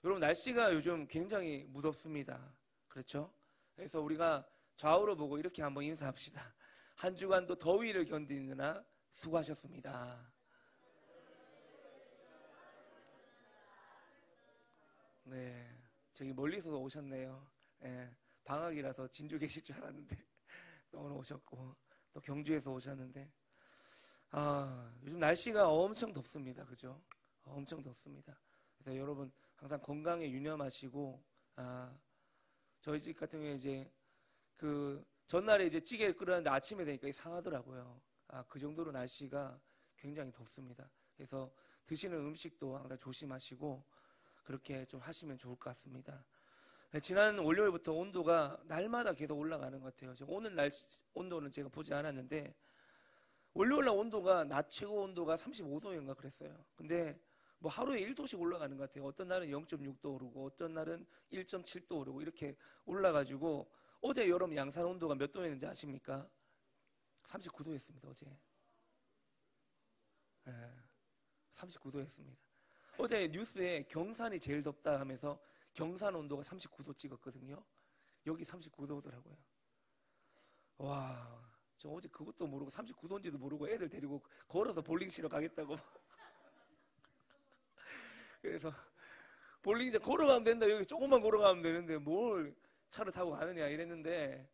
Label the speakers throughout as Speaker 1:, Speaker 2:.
Speaker 1: 여러분, 날씨가 요즘 굉장히 무덥습니다. 그렇죠? 그래서 우리가 좌우로 보고 이렇게 한번 인사합시다. 한 주간도 더위를 견디느라 수고하셨습니다. 네, 저기 멀리서 오셨네요. 예, 방학이라서 진주 계실 줄 알았는데 또 오늘 오셨고, 또 경주에서 오셨는데, 요즘 날씨가 엄청 덥습니다. 그죠? 엄청 덥습니다. 그래서 여러분 항상 건강에 유념하시고, 저희 집 같은 경우에 이제 그 전날에 이제 찌개 끓였는데 아침에 되니까 상하더라고요. 그 정도로 날씨가 굉장히 덥습니다. 그래서 드시는 음식도 항상 조심하시고 그렇게 좀 하시면 좋을 것 같습니다. 네, 지난 월요일부터 온도가 날마다 계속 올라가는 것 같아요. 오늘 날 온도는 제가 보지 않았는데 월요일 날 온도가 낮 최고 온도가 35도인가 그랬어요. 근데 뭐 하루에 1도씩 올라가는 것 같아요. 어떤 날은 0.6도 오르고 어떤 날은 1.7도 오르고 이렇게 올라가지고 어제 여러분 양산 온도가 몇 도였는지 아십니까? 39도였습니다. 어제. 네, 39도였습니다. 어제 뉴스에 경산이 제일 덥다 하면서 경산 온도가 39도 찍었거든요. 여기 39도더라고요. 와, 저 어제 그것도 모르고 39도인지도 모르고 애들 데리고 걸어서 볼링 치러 가겠다고. 그래서 볼링 이제 걸어가면 된다. 여기 조금만 걸어가면 되는데 뭘 차를 타고 가느냐 이랬는데,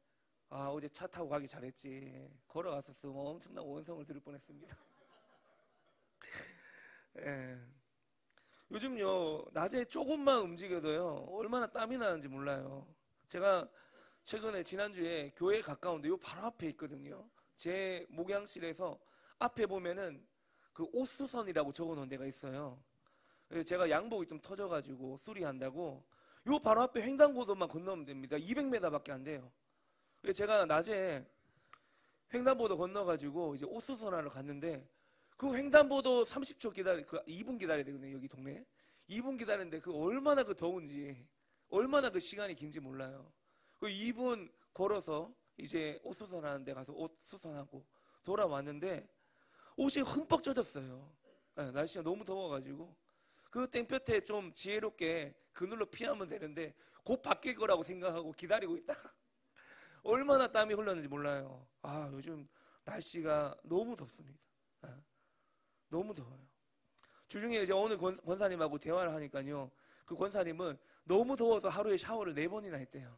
Speaker 1: 어제 차 타고 가기 잘했지. 걸어갔었으면 엄청난 원성을 들을 뻔했습니다. 예. 요즘요, 낮에 조금만 움직여도요, 얼마나 땀이 나는지 몰라요. 제가 최근에 지난주에 교회에 가까운데 요 바로 앞에 있거든요. 제 목양실에서 앞에 보면은 그 옷수선이라고 적어 놓은 데가 있어요. 그래서 제가 양복이 좀 터져가지고 수리한다고 요 바로 앞에 횡단보도만 건너면 됩니다. 200m밖에 안 돼요. 그래서 제가 낮에 횡단보도 건너가지고 이제 옷수선하러 갔는데 그 횡단보도 30초 그 2분 기다려야 되거든요. 여기 동네에 2분 기다리는데 그 얼마나 그 더운지, 얼마나 그 시간이 긴지 몰라요. 그 2분 걸어서 이제 옷 수선하는 데 가서 옷 수선하고 돌아왔는데 옷이 흠뻑 젖었어요. 네, 날씨가 너무 더워가지고 그 땡볕에 좀 지혜롭게 그늘로 피하면 되는데 곧 바뀔 거라고 생각하고 기다리고 있다. 얼마나 땀이 흘렀는지 몰라요. 요즘 날씨가 너무 덥습니다. 너무 더워요. 주중에 이제 오늘 권사님하고 대화를 하니까요, 그 권사님은 너무 더워서 하루에 샤워를 4번이나 했대요.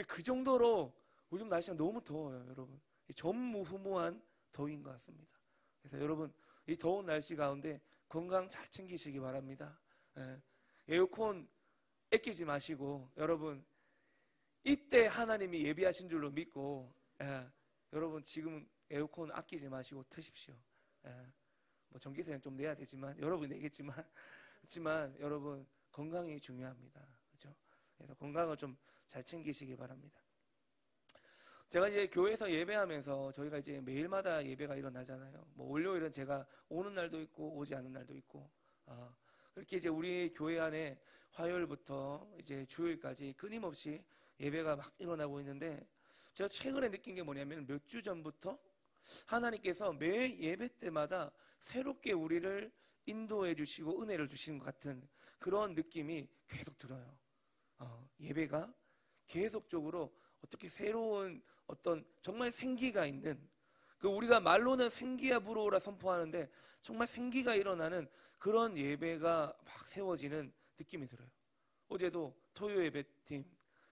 Speaker 1: 그 정도로 요즘 날씨가 너무 더워요, 여러분. 전무후무한 더위인 것 같습니다. 그래서 여러분, 이 더운 날씨 가운데 건강 잘 챙기시기 바랍니다. 에어컨 아끼지 마시고, 여러분, 이때 하나님이 예비하신 줄로 믿고, 여러분 지금 에어컨 아끼지 마시고 트십시오. 뭐 전기세는 좀 내야 되지만, 여러분 내겠지만, 그렇지만 여러분 건강이 중요합니다. 그렇죠? 그래서 건강을 좀 잘 챙기시기 바랍니다. 제가 이제 교회에서 예배하면서 저희가 이제 매일마다 예배가 일어나잖아요. 뭐 월요일은 제가 오는 날도 있고 오지 않는 날도 있고, 그렇게 이제 우리 교회 안에 화요일부터 이제 주일까지 끊임없이 예배가 막 일어나고 있는데, 제가 최근에 느낀 게 뭐냐면 몇 주 전부터 하나님께서 매 예배 때마다 새롭게 우리를 인도해 주시고 은혜를 주시는 것 같은 그런 느낌이 계속 들어요. 예배가 계속적으로 어떻게 새로운 어떤 정말 생기가 있는, 그 우리가 말로는 생기야 부르오라 선포하는데 정말 생기가 일어나는 그런 예배가 막 세워지는 느낌이 들어요. 어제도 토요 예배팀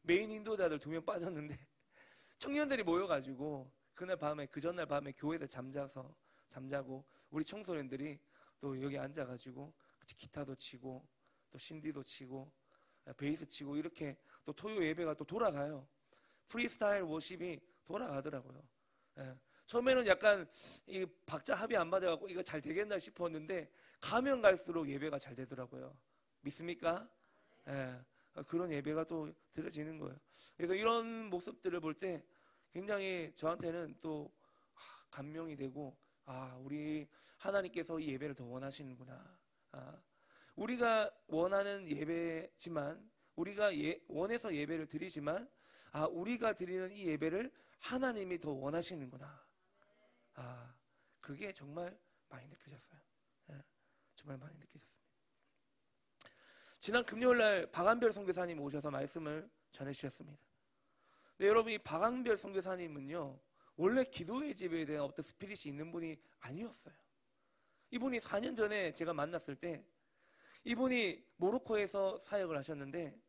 Speaker 1: 메인 인도자들 2명 빠졌는데 청년들이 모여가지고 그날 밤에, 그 전날 밤에 교회에서 잠자고 우리 청소년들이 또 여기 앉아가지고 기타도 치고 또 신디도 치고 베이스 치고 이렇게 또 토요 예배가 또 돌아가요. 프리스타일 워십이 돌아가더라고요. 처음에는 약간 이 박자 합이 안 맞아갖고 이거 잘 되겠나 싶었는데 가면 갈수록 예배가 잘 되더라고요. 믿습니까? 그런 예배가 또 드려지는 거예요. 그래서 이런 모습들을 볼 때 굉장히 저한테는 또 감명이 되고, 우리 하나님께서 이 예배를 더 원하시는구나. 우리가 원하는 예배지만, 우리가 원해서 예배를 드리지만, 우리가 드리는 이 예배를 하나님이 더 원하시는구나. 그게 정말 많이 느껴졌어요. 정말 많이 느껴졌습니다. 지난 금요일날 박한별 선교사님 오셔서 말씀을 전해주셨습니다. 근데 여러분, 이 박한별 선교사님은요, 원래 기도의 집에 대한 어떤 스피릿이 있는 분이 아니었어요. 이분이 4년 전에 제가 만났을 때 이분이 모로코에서 사역을 하셨는데,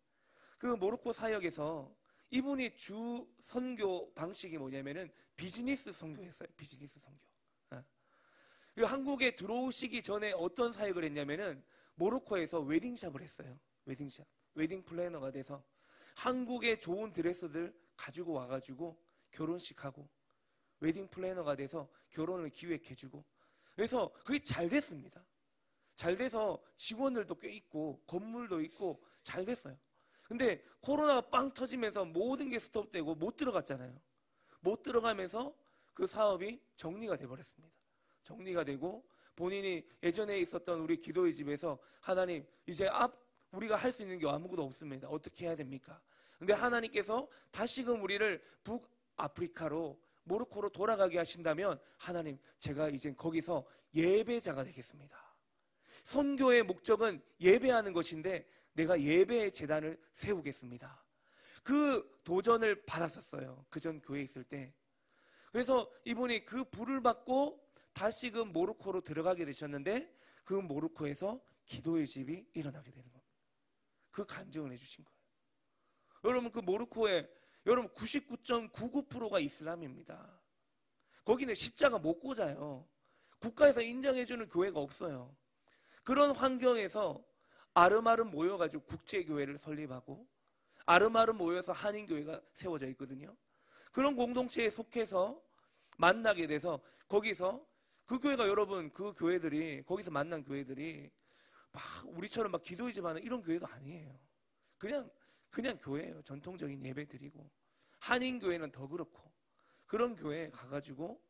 Speaker 1: 그 모로코 사역에서 이분이 주 선교 방식이 뭐냐면은 비즈니스 선교였어요. 비즈니스 선교. 그 한국에 들어오시기 전에 어떤 사역을 했냐면은 모로코에서 웨딩샵을 했어요. 웨딩샵. 웨딩 플래너가 돼서 한국의 좋은 드레스들 가지고 와가지고 결혼식하고 웨딩 플래너가 돼서 결혼을 기획해주고, 그래서 그게 잘 됐습니다. 잘 돼서 직원들도 꽤 있고 건물도 있고 잘 됐어요. 근데 코로나가 빵 터지면서 모든 게 스톱되고 못 들어갔잖아요. 못 들어가면서 그 사업이 정리가 돼버렸습니다. 정리가 되고 본인이 예전에 있었던 우리 기도의 집에서 하나님, 이제 우리가 할 수 있는 게 아무것도 없습니다. 어떻게 해야 됩니까? 근데 하나님께서 다시금 우리를 북아프리카로 모로코로 돌아가게 하신다면 하나님, 제가 이제 거기서 예배자가 되겠습니다. 선교의 목적은 예배하는 것인데 내가 예배의 재단을 세우겠습니다. 그 도전을 받았었어요. 그 전 교회에 있을 때. 그래서 이분이 그 불을 받고 다시금 모로코로 들어가게 되셨는데, 그 모로코에서 기도의 집이 일어나게 되는 겁니다. 그 간증을 해주신 거예요. 여러분, 그 모로코에 여러분 99.99%가 이슬람입니다. 거기는 십자가 못 꽂아요. 국가에서 인정해주는 교회가 없어요. 그런 환경에서 아름아름 모여가지고 국제교회를 설립하고 아름아름 모여서 한인교회가 세워져 있거든요. 그런 공동체에 속해서 만나게 돼서 거기서 그 교회가, 여러분, 그 교회들이, 거기서 만난 교회들이 막 우리처럼 막 기도의 집 하는 이런 교회도 아니에요. 그냥 교회예요. 전통적인 예배 드리고. 한인교회는 더 그렇고. 그런 교회에 가가지고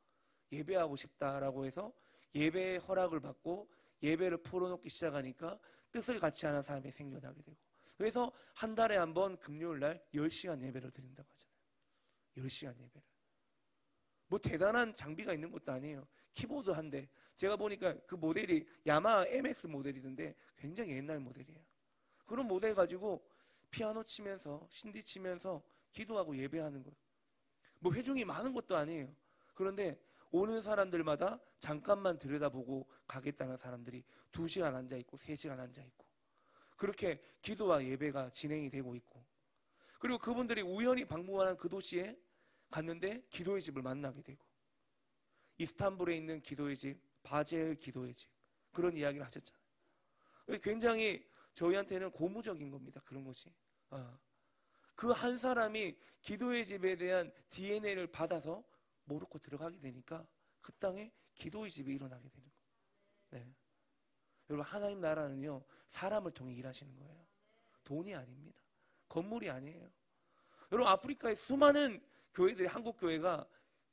Speaker 1: 예배하고 싶다라고 해서 예배의 허락을 받고 예배를 풀어놓기 시작하니까 뜻을 같이 하는 사람이 생겨나게 되고, 그래서 한 달에 한 번 금요일날 10시간 예배를 드린다고 하잖아요. 10시간 예배를. 뭐 대단한 장비가 있는 것도 아니에요. 키보드 한 대. 제가 보니까 그 모델이 야마하 MX 모델이던데 굉장히 옛날 모델이에요. 그런 모델 가지고 피아노 치면서 신디 치면서 기도하고 예배하는 것. 뭐 회중이 많은 것도 아니에요. 그런데 오는 사람들마다 잠깐만 들여다보고 가겠다는 사람들이 2시간 앉아있고 3시간 앉아있고, 그렇게 기도와 예배가 진행이 되고 있고, 그리고 그분들이 우연히 방문한 그 도시에 갔는데 기도의 집을 만나게 되고, 이스탄불에 있는 기도의 집, 바젤 기도의 집, 그런 이야기를 하셨잖아요. 굉장히 저희한테는 고무적인 겁니다. 그런 것이. 그 한 사람이 기도의 집에 대한 DNA를 받아서 모로코 들어가게 되니까 그 땅에 기도의 집이 일어나게 되는 거예요. 네. 여러분, 하나님 나라는요, 사람을 통해 일하시는 거예요. 돈이 아닙니다. 건물이 아니에요. 여러분, 아프리카의 수많은 교회들이, 한국 교회가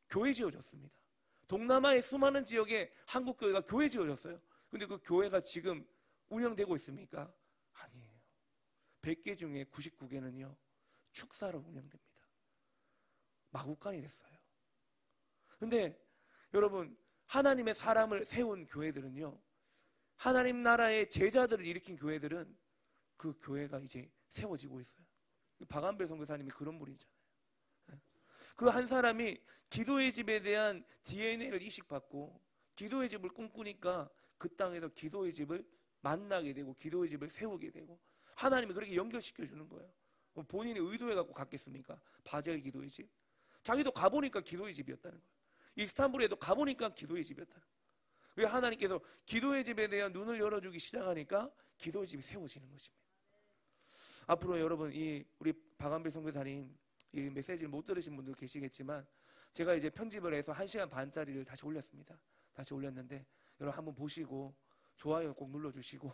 Speaker 1: 교회 지어졌습니다. 동남아의 수많은 지역에 한국 교회가 교회 지어졌어요. 근데 그 교회가 지금 운영되고 있습니까? 아니에요. 100개 중에 99개는요 축사로 운영됩니다. 마구간이 됐어요. 근데 여러분, 하나님의 사람을 세운 교회들은요, 하나님 나라의 제자들을 일으킨 교회들은 그 교회가 이제 세워지고 있어요. 박한별 선교사님이 그런 분이잖아요. 그 한 사람이 기도의 집에 대한 DNA를 이식받고 기도의 집을 꿈꾸니까 그 땅에서 기도의 집을 만나게 되고 기도의 집을 세우게 되고, 하나님이 그렇게 연결시켜 주는 거예요. 본인이 의도해갖고 갔겠습니까? 바젤 기도의 집. 자기도 가보니까 기도의 집이었다는 거예요. 이스탄불에도 가보니까 기도의 집이었다는 거예요. 왜? 하나님께서 기도의 집에 대한 눈을 열어주기 시작하니까 기도의 집이 세워지는 것입니다. 앞으로 여러분, 우리 박한별 선교사님 이 메시지를 못 들으신 분들 계시겠지만, 제가 이제 편집을 해서 1시간 반짜리를 다시 올렸습니다. 다시 올렸는데 여러분 한번 보시고 좋아요 꼭 눌러주시고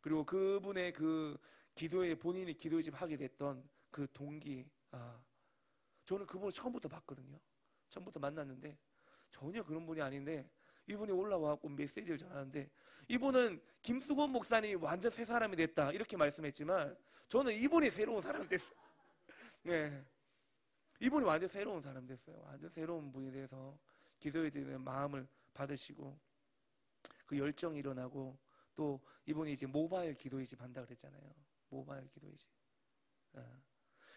Speaker 1: 그리고 그분의 그 기도에, 본인이 기도의 집 하게 됐던 그 동기, 저는 그분을 처음부터 봤거든요. 처음부터 만났는데 전혀 그런 분이 아닌데, 이분이 올라와서 메시지를 전하는데, 이분은 김수건 목사님이 완전 새 사람이 됐다 이렇게 말씀했지만 저는 이분이 새로운 사람이 됐어요. 네, 이분이 완전 새로운 사람 됐어요. 완전 새로운 분이 돼서 기도에 대한 마음을 받으시고 그 열정이 일어나고 또 이분이 이제 모바일 기도회 집 한다 그랬잖아요. 모바일 기도회 집.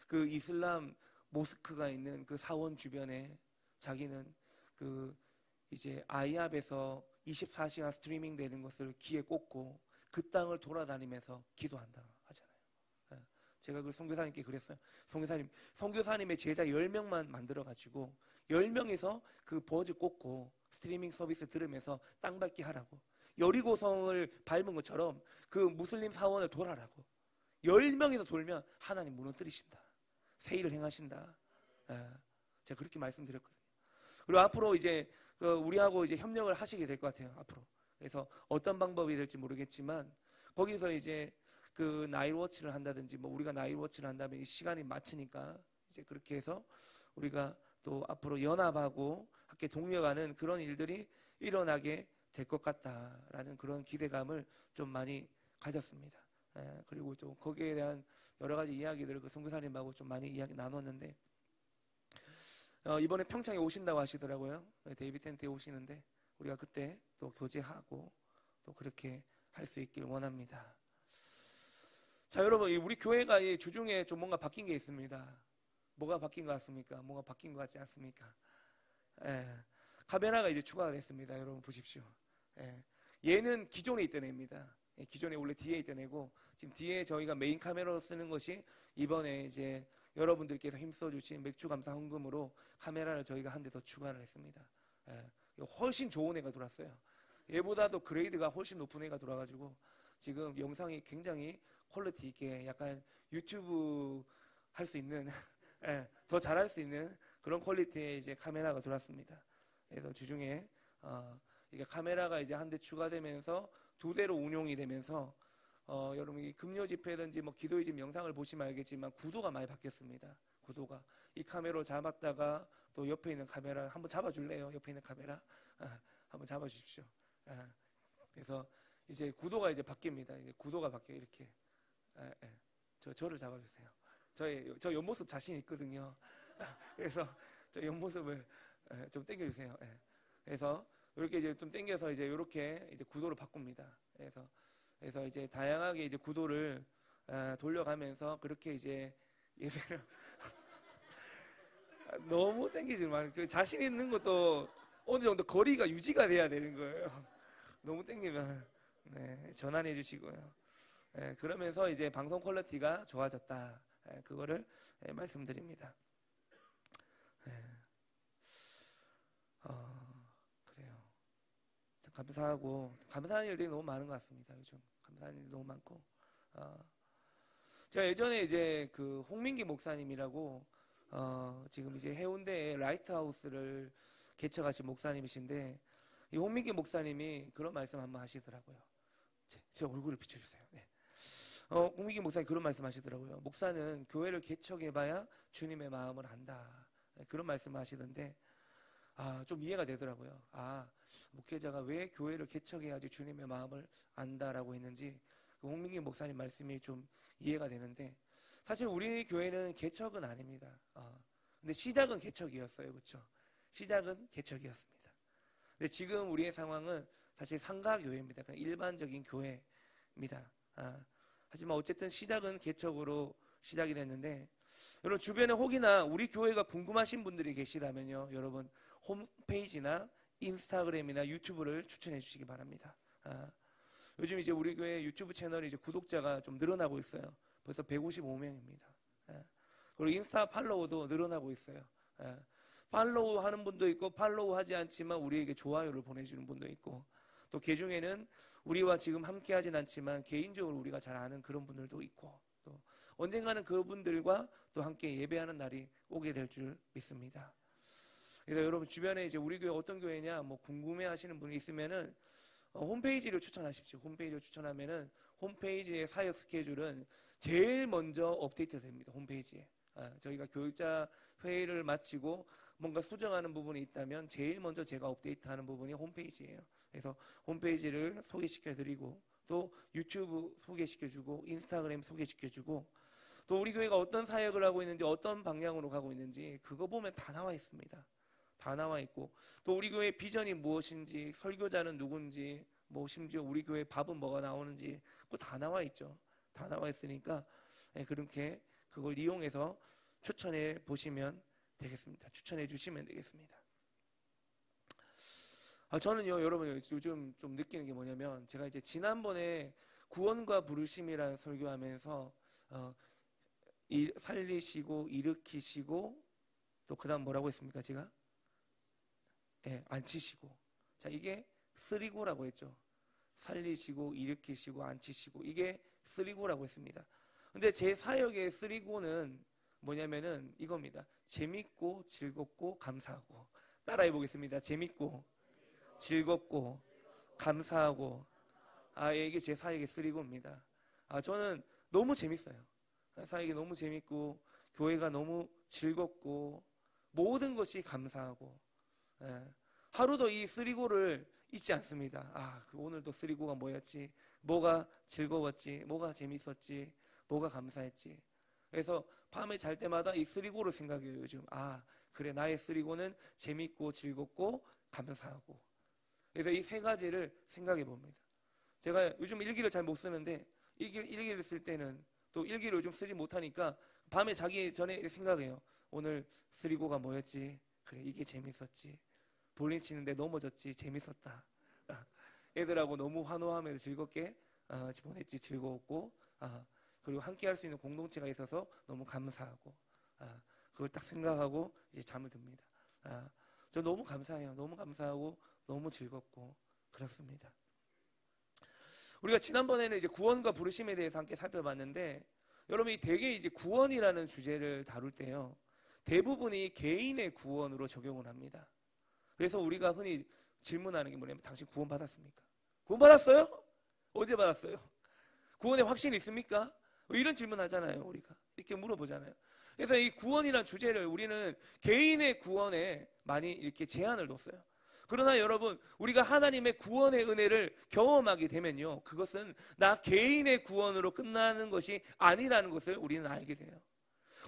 Speaker 1: 그 이슬람 모스크가 있는 그 사원 주변에 자기는 그 이제 아이압에서 24시간 스트리밍 되는 것을 귀에 꽂고 그 땅을 돌아다니면서 기도한다 하잖아요. 제가 그 선교사님께 그랬어요. 선교사님의 제자 10명만 만들어가지고 10명에서 그 버즈 꽂고 스트리밍 서비스 들으면서 땅 밟기 하라고. 여리고성을 밟은 것처럼 그 무슬림 사원을 돌아라고. 10명에서 돌면 하나님 무너뜨리신다. 새 일을 행하신다. 제가 그렇게 말씀드렸거든요. 그리고 앞으로 이제 우리하고 이제 협력을 하시게 될 것 같아요. 앞으로. 그래서 어떤 방법이 될지 모르겠지만 거기서 이제 그 나일워치를 한다든지 뭐 우리가 나일워치를 한다면 이 시간이 맞추니까 이제 그렇게 해서 우리가 또 앞으로 연합하고 함께 동력하는 그런 일들이 일어나게 될 것 같다라는 그런 기대감을 좀 많이 가졌습니다. 그리고 또 거기에 대한 여러 가지 이야기들을 그 선교사님하고 좀 많이 이야기 나눴는데 이번에 평창에 오신다고 하시더라고요. 데이비 텐트에 오시는데 우리가 그때 또 교제하고 또 그렇게 할 수 있길 원합니다. 자, 여러분, 우리 교회가 이 주중에 좀 뭔가 바뀐 게 있습니다. 뭐가 바뀐 것 같습니까? 뭔가 바뀐 것 같지 않습니까? 카메라가 이제 추가가 됐습니다. 여러분 보십시오. 얘는 기존에 있던 애입니다. 기존에 원래 뒤에 있던 애고 지금 뒤에 저희가 메인 카메라로 쓰는 것이 이번에 이제 여러분들께서 힘써주신 맥주감사 헌금으로 카메라를 저희가 한 대 더 추가를 했습니다. 훨씬 좋은 애가 돌았어요. 얘보다도 그레이드가 훨씬 높은 애가 돌아가지고 지금 영상이 굉장히 퀄리티 있게 약간 유튜브 할 수 있는 더 잘할 수 있는 그런 퀄리티의 이제 카메라가 돌았습니다. 그래서 주중에 이게 카메라가 이제 한 대 추가되면서 2대로 운용이 되면서 여러분이 금요 집회든지 뭐 기도의 집 영상을 보시면 알겠지만 구도가 많이 바뀌었습니다. 구도가 이 카메라로 잡았다가 또 옆에 있는 카메라 한번 잡아줄래요? 옆에 있는 카메라 한번 잡아주십시오. 그래서 이제 구도가 이제 바뀝니다. 이제 구도가 바뀌어 이렇게. 저를 잡아주세요. 저 옆모습 자신 있거든요. 그래서 저 옆모습을 좀 당겨주세요. 그래서 이렇게 이제 좀 당겨서 이제 이렇게 이제 구도를 바꿉니다. 그래서 이제 다양하게 이제 구도를 돌려가면서 그렇게 이제 예배를 너무 당기지 말고 그 자신 있는 것도 어느 정도 거리가 유지가 돼야 되는 거예요. 너무 당기면 전환해 주시고요. 그러면서 이제 방송 퀄리티가 좋아졌다. 그거를 말씀드립니다. 그래요. 감사하고 감사한 일들이 너무 많은 것 같습니다. 요즘 감사한 일이 너무 많고 제가 예전에 이제 그 홍민기 목사님이라고 지금 이제 해운대에 라이트하우스를 개척하신 목사님이신데 이 홍민기 목사님이 그런 말씀 한번 하시더라고요. 제 얼굴을 비춰주세요. 홍민기 목사님이 그런 말씀 하시더라고요. 목사는 교회를 개척해봐야 주님의 마음을 안다. 그런 말씀을 하시던데 좀 이해가 되더라고요. 목회자가 왜 교회를 개척해야지 주님의 마음을 안다라고 했는지 그 홍민기 목사님 말씀이 좀 이해가 되는데 사실 우리 교회는 개척은 아닙니다. 근데 시작은 개척이었어요. 그렇죠? 시작은 개척이었습니다. 근데 지금 우리의 상황은 사실 상가교회입니다. 그냥 일반적인 교회입니다. 하지만 어쨌든 시작은 개척으로 시작이 됐는데 여러분 주변에 혹이나 우리 교회가 궁금하신 분들이 계시다면요. 여러분 홈페이지나 인스타그램이나 유튜브를 추천해 주시기 바랍니다. 요즘 이제 우리 교회 유튜브 채널이 이제 구독자가 좀 늘어나고 있어요. 벌써 155명입니다. 그리고 인스타 팔로우도 늘어나고 있어요. 팔로우 하는 분도 있고 팔로우 하지 않지만 우리에게 좋아요를 보내주는 분도 있고 또 개중에는 우리와 지금 함께 하진 않지만 개인적으로 우리가 잘 아는 그런 분들도 있고 또 언젠가는 그분들과 또 함께 예배하는 날이 오게 될 줄 믿습니다. 그래서 여러분 주변에 이제 우리 교회 어떤 교회냐 뭐 궁금해 하시는 분이 있으면은 홈페이지를 추천하십시오. 홈페이지를 추천하면은 홈페이지의 사역 스케줄은 제일 먼저 업데이트 됩니다. 홈페이지에. 저희가 교육자 회의를 마치고 뭔가 수정하는 부분이 있다면 제일 먼저 제가 업데이트하는 부분이 홈페이지예요. 그래서 홈페이지를 소개시켜드리고 또 유튜브 소개시켜주고 인스타그램 소개시켜주고 또 우리 교회가 어떤 사역을 하고 있는지 어떤 방향으로 가고 있는지 그거 보면 다 나와 있습니다. 다 나와 있고 또 우리 교회의 비전이 무엇인지 설교자는 누군지 뭐 심지어 우리 교회 밥은 뭐가 나오는지 그거 다 나와 있죠. 다 나와 있으니까 그렇게 그걸 이용해서 추천해 보시면 되겠습니다. 추천해 주시면 되겠습니다. 저는요, 여러분 요즘 좀 느끼는 게 뭐냐면, 제가 이제 지난번에 구원과 부르심이라는 설교하면서 살리시고 일으키시고 또 그다음 뭐라고 했습니까? 제가 앉히시고. 자, 이게 쓰리고라고 했죠. 살리시고 일으키시고 앉히시고, 이게 쓰리고라고 했습니다. 근데 제 사역의 쓰리고는 뭐냐면은 이겁니다. 재밌고 즐겁고 감사하고. 따라해 보겠습니다. 재밌고 즐겁고 감사하고. 이게 제 사역의 쓰리고입니다. 저는 너무 재밌어요. 사역이 너무 재밌고 교회가 너무 즐겁고 모든 것이 감사하고, 하루도 이 쓰리고를 잊지 않습니다. 오늘도 쓰리고가 뭐였지, 뭐가 즐거웠지, 뭐가 재밌었지, 뭐가 감사했지. 그래서 밤에 잘 때마다 이 쓰리고를 생각해요. 요즘 그래, 나의 쓰리고는 재밌고 즐겁고 감사하고. 그래서 이 세 가지를 생각해 봅니다. 제가 요즘 일기를 잘 못 쓰는데 일기를 쓸 때는, 또 일기를 요즘 쓰지 못하니까 밤에 자기 전에 생각해요. 오늘 쓰리고가 뭐였지, 그래 이게 재밌었지, 볼링 치는데 넘어졌지, 재밌었다. 애들하고 너무 환호하면서 즐겁게 보냈지, 즐거웠고, 그리고 함께 할 수 있는 공동체가 있어서 너무 감사하고, 그걸 딱 생각하고 이제 잠을 듭니다. 저 너무 감사해요. 너무 감사하고 너무 즐겁고 그렇습니다. 우리가 지난번에는 이제 구원과 부르심에 대해서 함께 살펴봤는데, 여러분이 대개 이제 구원이라는 주제를 다룰 때요, 대부분이 개인의 구원으로 적용을 합니다. 그래서 우리가 흔히 질문하는 게 뭐냐면, 당신 구원 받았습니까? 구원 받았어요? 언제 받았어요? 구원에 확신이 있습니까? 이런 질문 하잖아요. 우리가 이렇게 물어보잖아요. 그래서 이 구원이라는 주제를 우리는 개인의 구원에 많이 이렇게 제한을 뒀어요. 그러나 여러분, 우리가 하나님의 구원의 은혜를 경험하게 되면요, 그것은 나 개인의 구원으로 끝나는 것이 아니라는 것을 우리는 알게 돼요.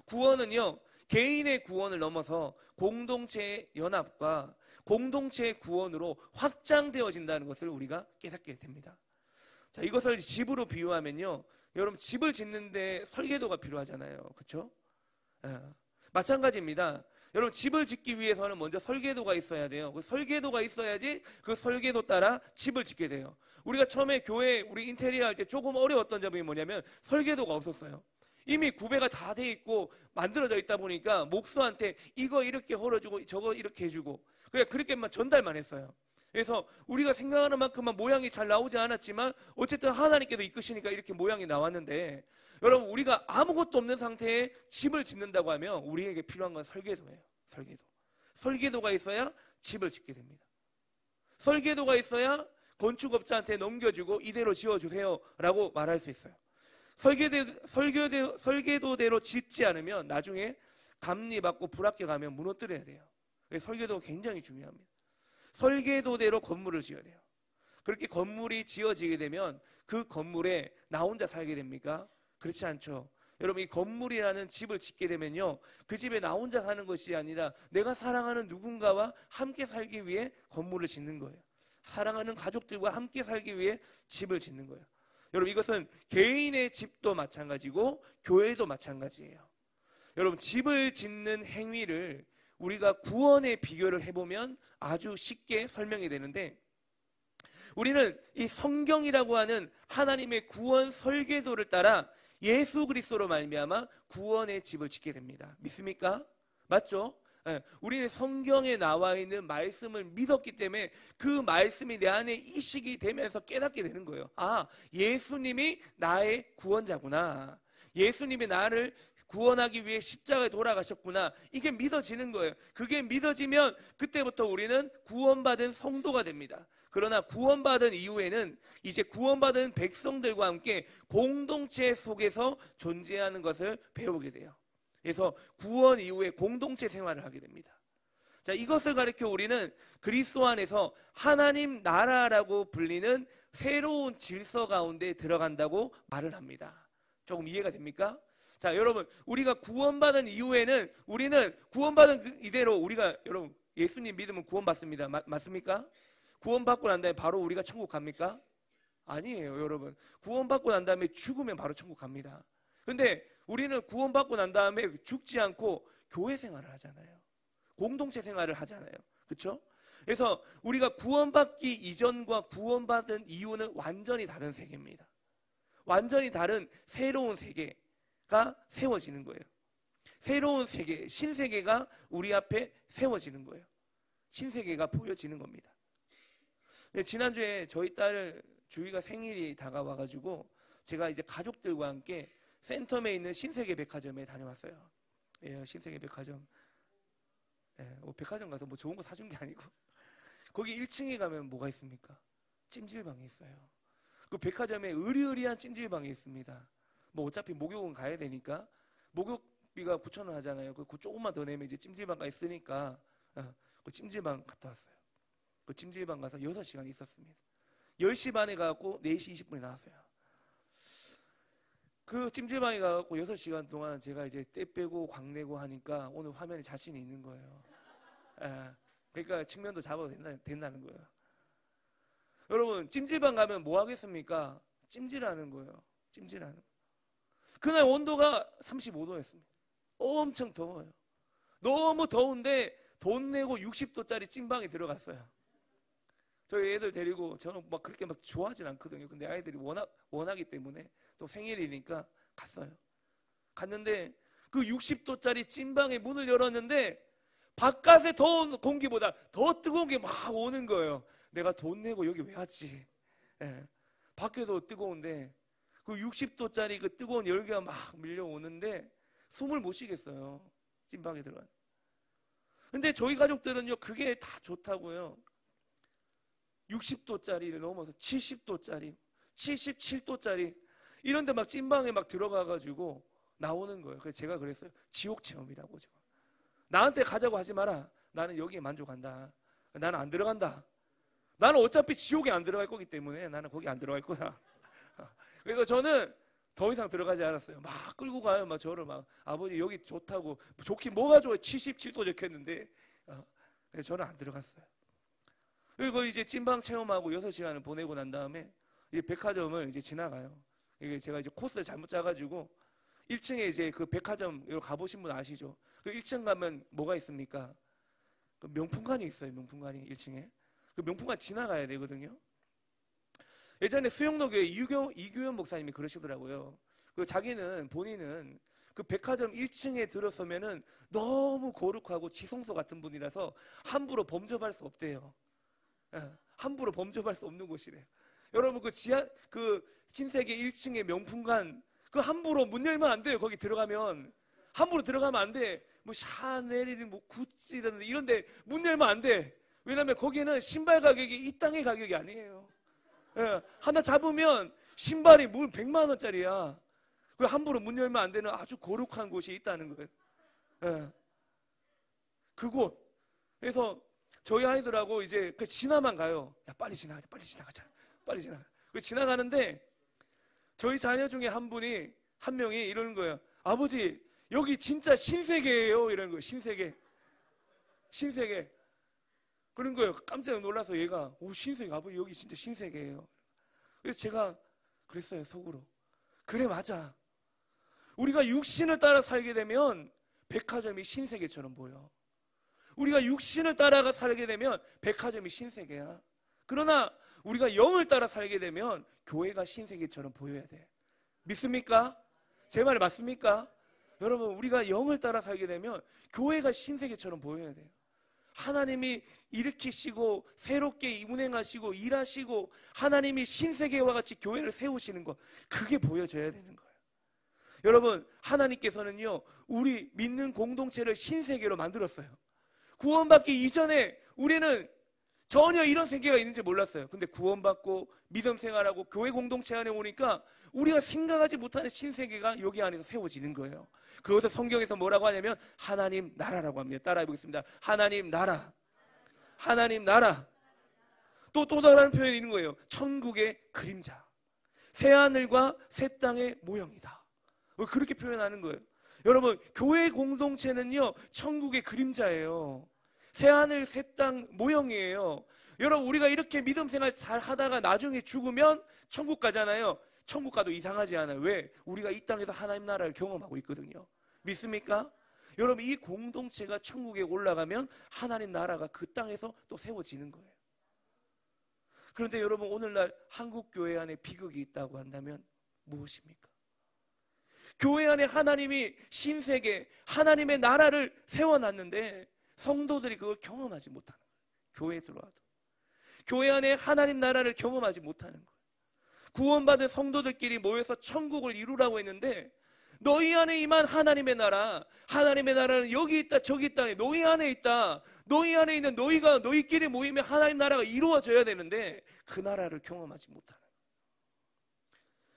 Speaker 1: 구원은요, 개인의 구원을 넘어서 공동체의 연합과 공동체의 구원으로 확장되어진다는 것을 우리가 깨닫게 됩니다. 자, 이것을 집으로 비유하면요, 여러분 집을 짓는데 설계도가 필요하잖아요. 그렇죠? 마찬가지입니다. 여러분 집을 짓기 위해서는 먼저 설계도가 있어야 돼요. 그 설계도가 있어야지 그 설계도 따라 집을 짓게 돼요. 우리가 처음에 교회 우리 인테리어 할 때 조금 어려웠던 점이 뭐냐면, 설계도가 없었어요. 이미 구배가 다 돼 있고 만들어져 있다 보니까 목수한테 이거 이렇게 헐어주고 저거 이렇게 해주고 그냥 그렇게만 전달만 했어요. 그래서 우리가 생각하는 만큼만 모양이 잘 나오지 않았지만 어쨌든 하나님께서 이끄시니까 이렇게 모양이 나왔는데, 여러분 우리가 아무것도 없는 상태에 집을 짓는다고 하면 우리에게 필요한 건 설계도예요. 설계도가 있어야 집을 짓게 됩니다. 설계도가 있어야 건축업자한테 넘겨주고 이대로 지어주세요 라고 말할 수 있어요. 설계도대로 짓지 않으면 나중에 감리받고 불합격하면 무너뜨려야 돼요. 설계도가 굉장히 중요합니다. 설계도대로 건물을 지어야 돼요. 그렇게 건물이 지어지게 되면 그 건물에 나 혼자 살게 됩니까? 그렇지 않죠. 여러분, 이 건물이라는 집을 짓게 되면요, 그 집에 나 혼자 사는 것이 아니라 내가 사랑하는 누군가와 함께 살기 위해 건물을 짓는 거예요. 사랑하는 가족들과 함께 살기 위해 집을 짓는 거예요. 여러분, 이것은 개인의 집도 마찬가지고 교회도 마찬가지예요. 여러분, 집을 짓는 행위를 우리가 구원에 비교를 해보면 아주 쉽게 설명이 되는데, 우리는 이 성경이라고 하는 하나님의 구원 설계도를 따라 예수 그리스도로 말미암아 구원의 집을 짓게 됩니다. 믿습니까? 맞죠? 우리는 성경에 나와 있는 말씀을 믿었기 때문에 그 말씀이 내 안에 이식이 되면서 깨닫게 되는 거예요. 예수님이 나의 구원자구나. 예수님이 나를 구원하기 위해 십자가에 돌아가셨구나. 이게 믿어지는 거예요. 그게 믿어지면 그때부터 우리는 구원받은 성도가 됩니다. 그러나 구원받은 이후에는 이제 구원받은 백성들과 함께 공동체 속에서 존재하는 것을 배우게 돼요. 그래서 구원 이후에 공동체 생활을 하게 됩니다. 자, 이것을 가리켜 우리는 그리스도 안에서 하나님 나라라고 불리는 새로운 질서 가운데 들어간다고 말을 합니다. 조금 이해가 됩니까? 자, 여러분, 우리가 구원받은 이후에는 우리는 구원받은 이대로 우리가, 여러분, 예수님 믿으면 구원받습니다. 맞습니까? 구원받고 난 다음에 바로 우리가 천국 갑니까? 아니에요, 여러분. 구원받고 난 다음에 죽으면 바로 천국 갑니다. 근데 우리는 구원받고 난 다음에 죽지 않고 교회 생활을 하잖아요. 공동체 생활을 하잖아요. 그렇죠? 그래서 우리가 구원받기 이전과 구원받은 이후는 완전히 다른 세계입니다. 완전히 다른 새로운 세계가 세워지는 거예요. 새로운 세계, 신세계가 우리 앞에 세워지는 거예요. 신세계가 보여지는 겁니다. 지난주에 저희 딸 주희가 생일이 다가와가지고 제가 이제 가족들과 함께 센텀에 있는 신세계 백화점에 다녀왔어요. 예, 신세계 백화점. 예, 뭐 백화점 가서 뭐 좋은 거 사준 게 아니고 거기 1층에 가면 뭐가 있습니까? 찜질방이 있어요. 그 백화점에 으리으리한 찜질방이 있습니다. 뭐 어차피 목욕은 가야 되니까 목욕비가 9,000원 하잖아요. 그 조금만 더 내면 이제 찜질방가 있으니까 그 찜질방 갔다 왔어요. 그 찜질방 가서 6시간 있었습니다. 10시 반에 가고 4시 20분에 나왔어요. 그 찜질방에 가고 6시간 동안 제가 이제 때 빼고 광내고 하니까 오늘 화면에 자신이 있는 거예요. 그러니까 측면도 잡아도 된다는 거예요. 여러분, 찜질방 가면 뭐 하겠습니까? 찜질하는 거예요. 찜질하는 거. 그날 온도가 35도였습니다. 엄청 더워요. 너무 더운데 돈 내고 60도짜리 찜방에 들어갔어요. 저희 애들 데리고, 저는 막 그렇게 막 좋아하진 않거든요. 근데 아이들이 원하기 때문에 또 생일이니까 갔어요. 갔는데 그 60도짜리 찜방에 문을 열었는데 바깥에 더운 공기보다 더 뜨거운 게 막 오는 거예요. 내가 돈 내고 여기 왜 왔지? 예. 밖에도 뜨거운데 그 60도짜리 그 뜨거운 열기가 막 밀려오는데 숨을 못 쉬겠어요. 찜방에 들어가. 근데 저희 가족들은요, 그게 다 좋다고요. 60도짜리를 넘어서 70도짜리, 77도짜리 이런데 막 찜방에 막 들어가가지고 나오는 거예요. 그래서 제가 그랬어요. 지옥 체험이라고. 제가. 나한테 가자고 하지 마라. 나는 여기에 만족한다. 나는 안 들어간다. 나는 어차피 지옥에 안 들어갈 거기 때문에 나는 거기 안 들어갈 거야. 그래서 저는 더 이상 들어가지 않았어요. 막 끌고 가요. 막 저를 막 아버지 여기 좋다고. 좋긴 뭐가 좋아요. 77도 적혔는데. 그래서 저는 안 들어갔어요. 그리고 이제 찜방 체험하고 6시간을 보내고 난 다음에 이제 백화점을 이제 지나가요. 이게 제가 이제 코스를 잘못 짜가지고 1층에 이제 그 백화점 가보신 분 아시죠? 그 1층 가면 뭐가 있습니까? 그 명품관이 있어요. 명품관이 1층에. 그 명품관 지나가야 되거든요. 예전에 수영로교회 이규현 목사님이 그러시더라고요. 그 자기는 본인은 그 백화점 1층에 들어서면은 너무 거룩하고 지성소 같은 분이라서 함부로 범접할 수 없대요. 함부로 범접할 수 없는 곳이래요. 여러분 그 신세계 1층의 명품관 그 함부로 문 열면 안 돼요. 거기 들어가면 함부로 들어가면 안 돼. 뭐 샤넬이든 뭐 구찌든 이런데 문 열면 안 돼. 왜냐면 거기는 신발 가격이 이 땅의 가격이 아니에요. 하나 잡으면 신발이 물 100만 원짜리야. 그 함부로 문 열면 안 되는 아주 거룩한 곳이 있다는 거예요. 그곳. 그래서 저희 아이들하고 이제 그 지나만 가요. 야 빨리 지나가자. 빨리 지나가자. 빨리 지나가. 그 지나가는데 저희 자녀 중에 한 명이 이러는 거예요. 아버지 여기 진짜 신세계예요. 이러는 거예요. 신세계. 그런 거예요. 깜짝 놀라서 얘가 신세계 아버지 여기 진짜 신세계예요. 그래서 제가 그랬어요. 속으로. 그래 맞아. 우리가 육신을 따라 살게 되면 백화점이 신세계처럼 보여. 우리가 육신을 따라가 살게 되면 백화점이 신세계야. 그러나 우리가 영을 따라 살게 되면 교회가 신세계처럼 보여야 돼. 믿습니까? 제 말이 맞습니까? 여러분 우리가 영을 따라 살게 되면 교회가 신세계처럼 보여야 돼요. 하나님이 일으키시고 새롭게 운행하시고 일하시고 하나님이 신세계와 같이 교회를 세우시는 것 그게 보여져야 되는 거예요. 여러분 하나님께서는요 우리 믿는 공동체를 신세계로 만들었어요. 구원받기 이전에 우리는 전혀 이런 세계가 있는지 몰랐어요. 근데 구원받고 믿음 생활하고 교회 공동체 안에 오니까 우리가 생각하지 못하는 신세계가 여기 안에서 세워지는 거예요. 그것을 성경에서 뭐라고 하냐면 하나님 나라라고 합니다. 따라해 보겠습니다. 하나님 나라. 하나님 나라. 또 다른 표현이 있는 거예요. 천국의 그림자. 새하늘과 새 땅의 모형이다. 그렇게 표현하는 거예요. 여러분 교회 공동체는요 천국의 그림자예요. 새하늘 새 땅 모형이에요. 여러분, 우리가 이렇게 믿음 생활 잘 하다가 나중에 죽으면 천국 가잖아요. 천국 가도 이상하지 않아요. 왜? 우리가 이 땅에서 하나님 나라를 경험하고 있거든요. 믿습니까? 여러분, 이 공동체가 천국에 올라가면 하나님 나라가 그 땅에서 또 세워지는 거예요. 그런데 여러분, 오늘날 한국 교회 안에 비극이 있다고 한다면 무엇입니까? 교회 안에 하나님이 신세계 하나님의 나라를 세워놨는데 성도들이 그걸 경험하지 못하는 거예요. 교회에 들어와도 교회 안에 하나님 나라를 경험하지 못하는 거예요. 구원받은 성도들끼리 모여서 천국을 이루라고 했는데 너희 안에 임한 하나님의 나라, 하나님의 나라는 여기 있다 저기 있다, 너희 안에 있다. 너희 안에 있는 너희가 너희끼리 모이면 하나님 나라가 이루어져야 되는데 그 나라를 경험하지 못하는 거예요.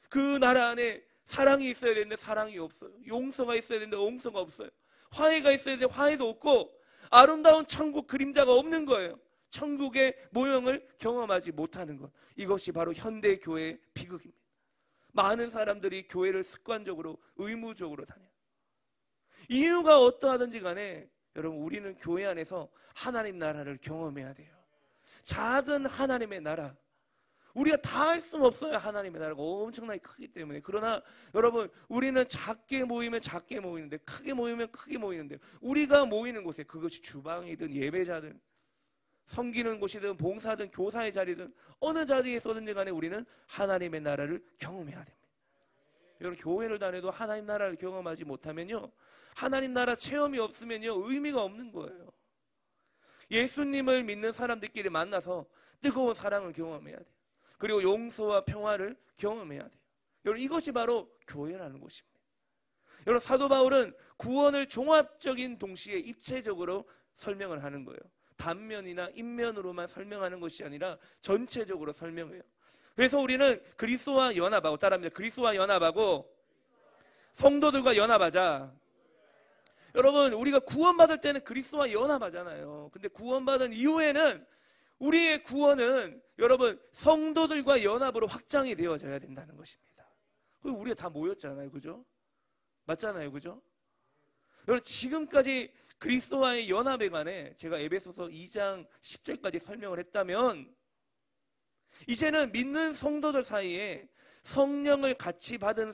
Speaker 1: 그 나라 안에 사랑이 있어야 되는데 사랑이 없어요. 용서가 있어야 되는데 용서가 없어요. 화해가 있어야 되는데 화해도 없고 아름다운 천국 그림자가 없는 거예요. 천국의 모형을 경험하지 못하는 것, 이것이 바로 현대 교회의 비극입니다. 많은 사람들이 교회를 습관적으로 의무적으로 다녀요. 이유가 어떠하든지 간에 여러분, 우리는 교회 안에서 하나님 나라를 경험해야 돼요. 작은 하나님의 나라, 우리가 다 할 수는 없어요. 하나님의 나라가 엄청나게 크기 때문에. 그러나 여러분, 우리는 작게 모이면 작게 모이는데 크게 모이면 크게 모이는데, 우리가 모이는 곳에, 그것이 주방이든 예배자든 섬기는 곳이든 봉사든 교사의 자리든 어느 자리에 서든지 간에 우리는 하나님의 나라를 경험해야 됩니다. 여러분, 교회를 다녀도 하나님 나라를 경험하지 못하면요, 하나님 나라 체험이 없으면요 의미가 없는 거예요. 예수님을 믿는 사람들끼리 만나서 뜨거운 사랑을 경험해야 돼요. 그리고 용서와 평화를 경험해야 돼요. 여러분, 이것이 바로 교회라는 것입니다. 여러분, 사도 바울은 구원을 종합적인 동시에 입체적으로 설명을 하는 거예요. 단면이나 인면으로만 설명하는 것이 아니라 전체적으로 설명해요. 그래서 우리는 그리스도와 연합하고, 따라합니다. 그리스도와 연합하고 성도들과 연합하자. 여러분, 우리가 구원받을 때는 그리스도와 연합하잖아요. 근데 구원받은 이후에는 우리의 구원은 여러분 성도들과 연합으로 확장이 되어져야 된다는 것입니다. 우리가 다 모였잖아요. 그죠? 맞잖아요. 그죠? 여러분, 지금까지 그리스도와의 연합에 관해 제가 에베소서 2장 10절까지 설명을 했다면, 이제는 믿는 성도들 사이에 성령을 같이 받은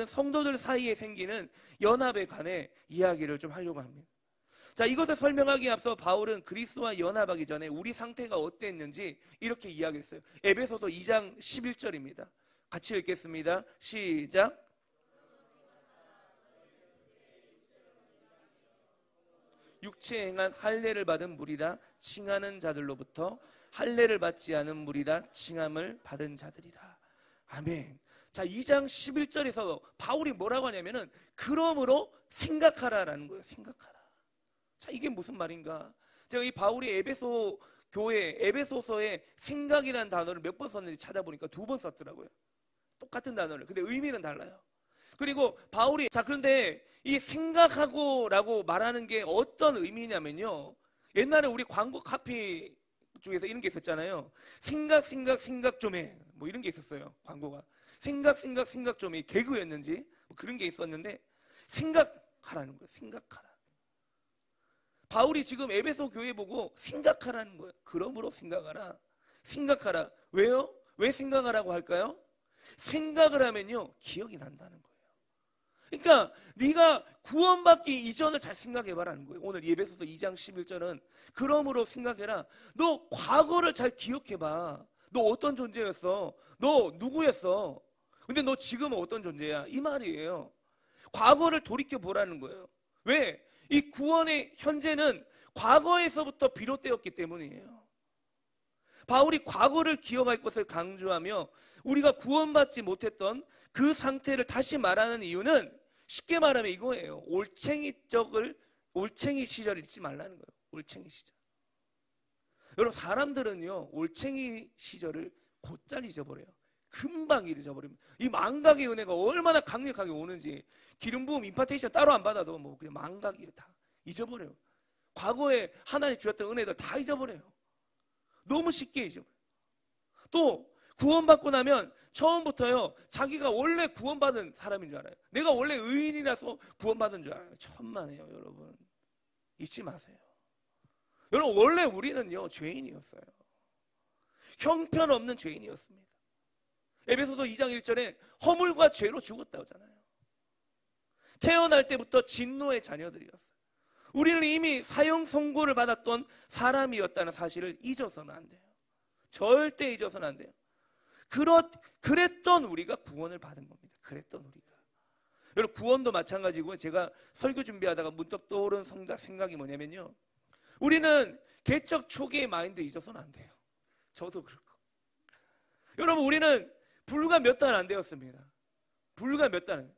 Speaker 1: 성도들 사이에 생기는 연합에 관해 이야기를 좀 하려고 합니다. 자, 이것을 설명하기에 앞서 바울은 그리스도와 연합하기 전에 우리 상태가 어땠는지 이렇게 이야기했어요. 에베소서 2장 11절입니다. 같이 읽겠습니다. 시작. 육체에 행한 할례를 받은 무리라 칭하는 자들로부터 할례를 받지 않은 무리라 칭함을 받은 자들이라. 아멘. 자, 2장 11절에서 바울이 뭐라고 하냐면은 그러므로 생각하라라는 거예요. 생각하라. 자, 이게 무슨 말인가? 제가 이 바울이 에베소 교회 에베소서에 생각이라는 단어를 몇 번 썼는지 찾아보니까 2번 썼더라고요. 똑같은 단어를. 근데 의미는 달라요. 그리고 바울이, 자, 그런데 이 생각하고라고 말하는 게 어떤 의미냐면요, 옛날에 우리 광고 카피 중에서 이런 게 있었잖아요. 생각 좀 해. 뭐 이런 게 있었어요. 광고가. 생각 좀 해. 개그였는지 뭐 그런 게 있었는데, 생각하라는 거예요. 생각하라. 바울이 지금 에베소 교회 보고 생각하라는 거예요. 그러므로 생각하라. 생각하라. 왜요? 왜 생각하라고 할까요? 생각을 하면요 기억이 난다는 거예요. 그러니까 네가 구원받기 이전을 잘 생각해봐라는 거예요. 오늘 에베소서 2장 11절은 그러므로 생각해라. 너 과거를 잘 기억해봐. 너 어떤 존재였어? 너 누구였어? 근데 너 지금은 어떤 존재야? 이 말이에요. 과거를 돌이켜보라는 거예요. 왜? 이 구원의 현재는 과거에서부터 비롯되었기 때문이에요. 바울이 과거를 기억할 것을 강조하며 우리가 구원받지 못했던 그 상태를 다시 말하는 이유는 쉽게 말하면 이거예요. 올챙이 시절을 잊지 말라는 거예요. 올챙이 시절. 여러분, 사람들은요 올챙이 시절을 곧잘 잊어버려요. 금방 잊어버립니다. 이 망각의 은혜가 얼마나 강력하게 오는지, 기름 부음 임파테이션 따로 안 받아도 뭐 그냥 망각이에요. 다 잊어버려요. 과거에 하나님 주셨던 은혜들 다 잊어버려요. 너무 쉽게 잊어버려요. 또 구원받고 나면 처음부터요 자기가 원래 구원받은 사람인 줄 알아요. 내가 원래 의인이라서 구원받은 줄 알아요. 천만에요. 여러분, 잊지 마세요. 여러분, 원래 우리는요 죄인이었어요. 형편없는 죄인이었습니다. 에베소서 2장 1절에 허물과 죄로 죽었다고 하잖아요. 태어날 때부터 진노의 자녀들이었어요. 우리는 이미 사형 선고를 받았던 사람이었다는 사실을 잊어서는 안 돼요. 절대 잊어서는 안 돼요. 그랬던 우리가 구원을 받은 겁니다. 그랬던 우리가. 여러분, 구원도 마찬가지고, 제가 설교 준비하다가 문득 떠오른 생각이 뭐냐면요, 우리는 개척 초기의 마인드 잊어서는 안 돼요. 저도 그렇고. 여러분, 우리는 불과 몇 달 안 되었습니다. 불과 몇 달.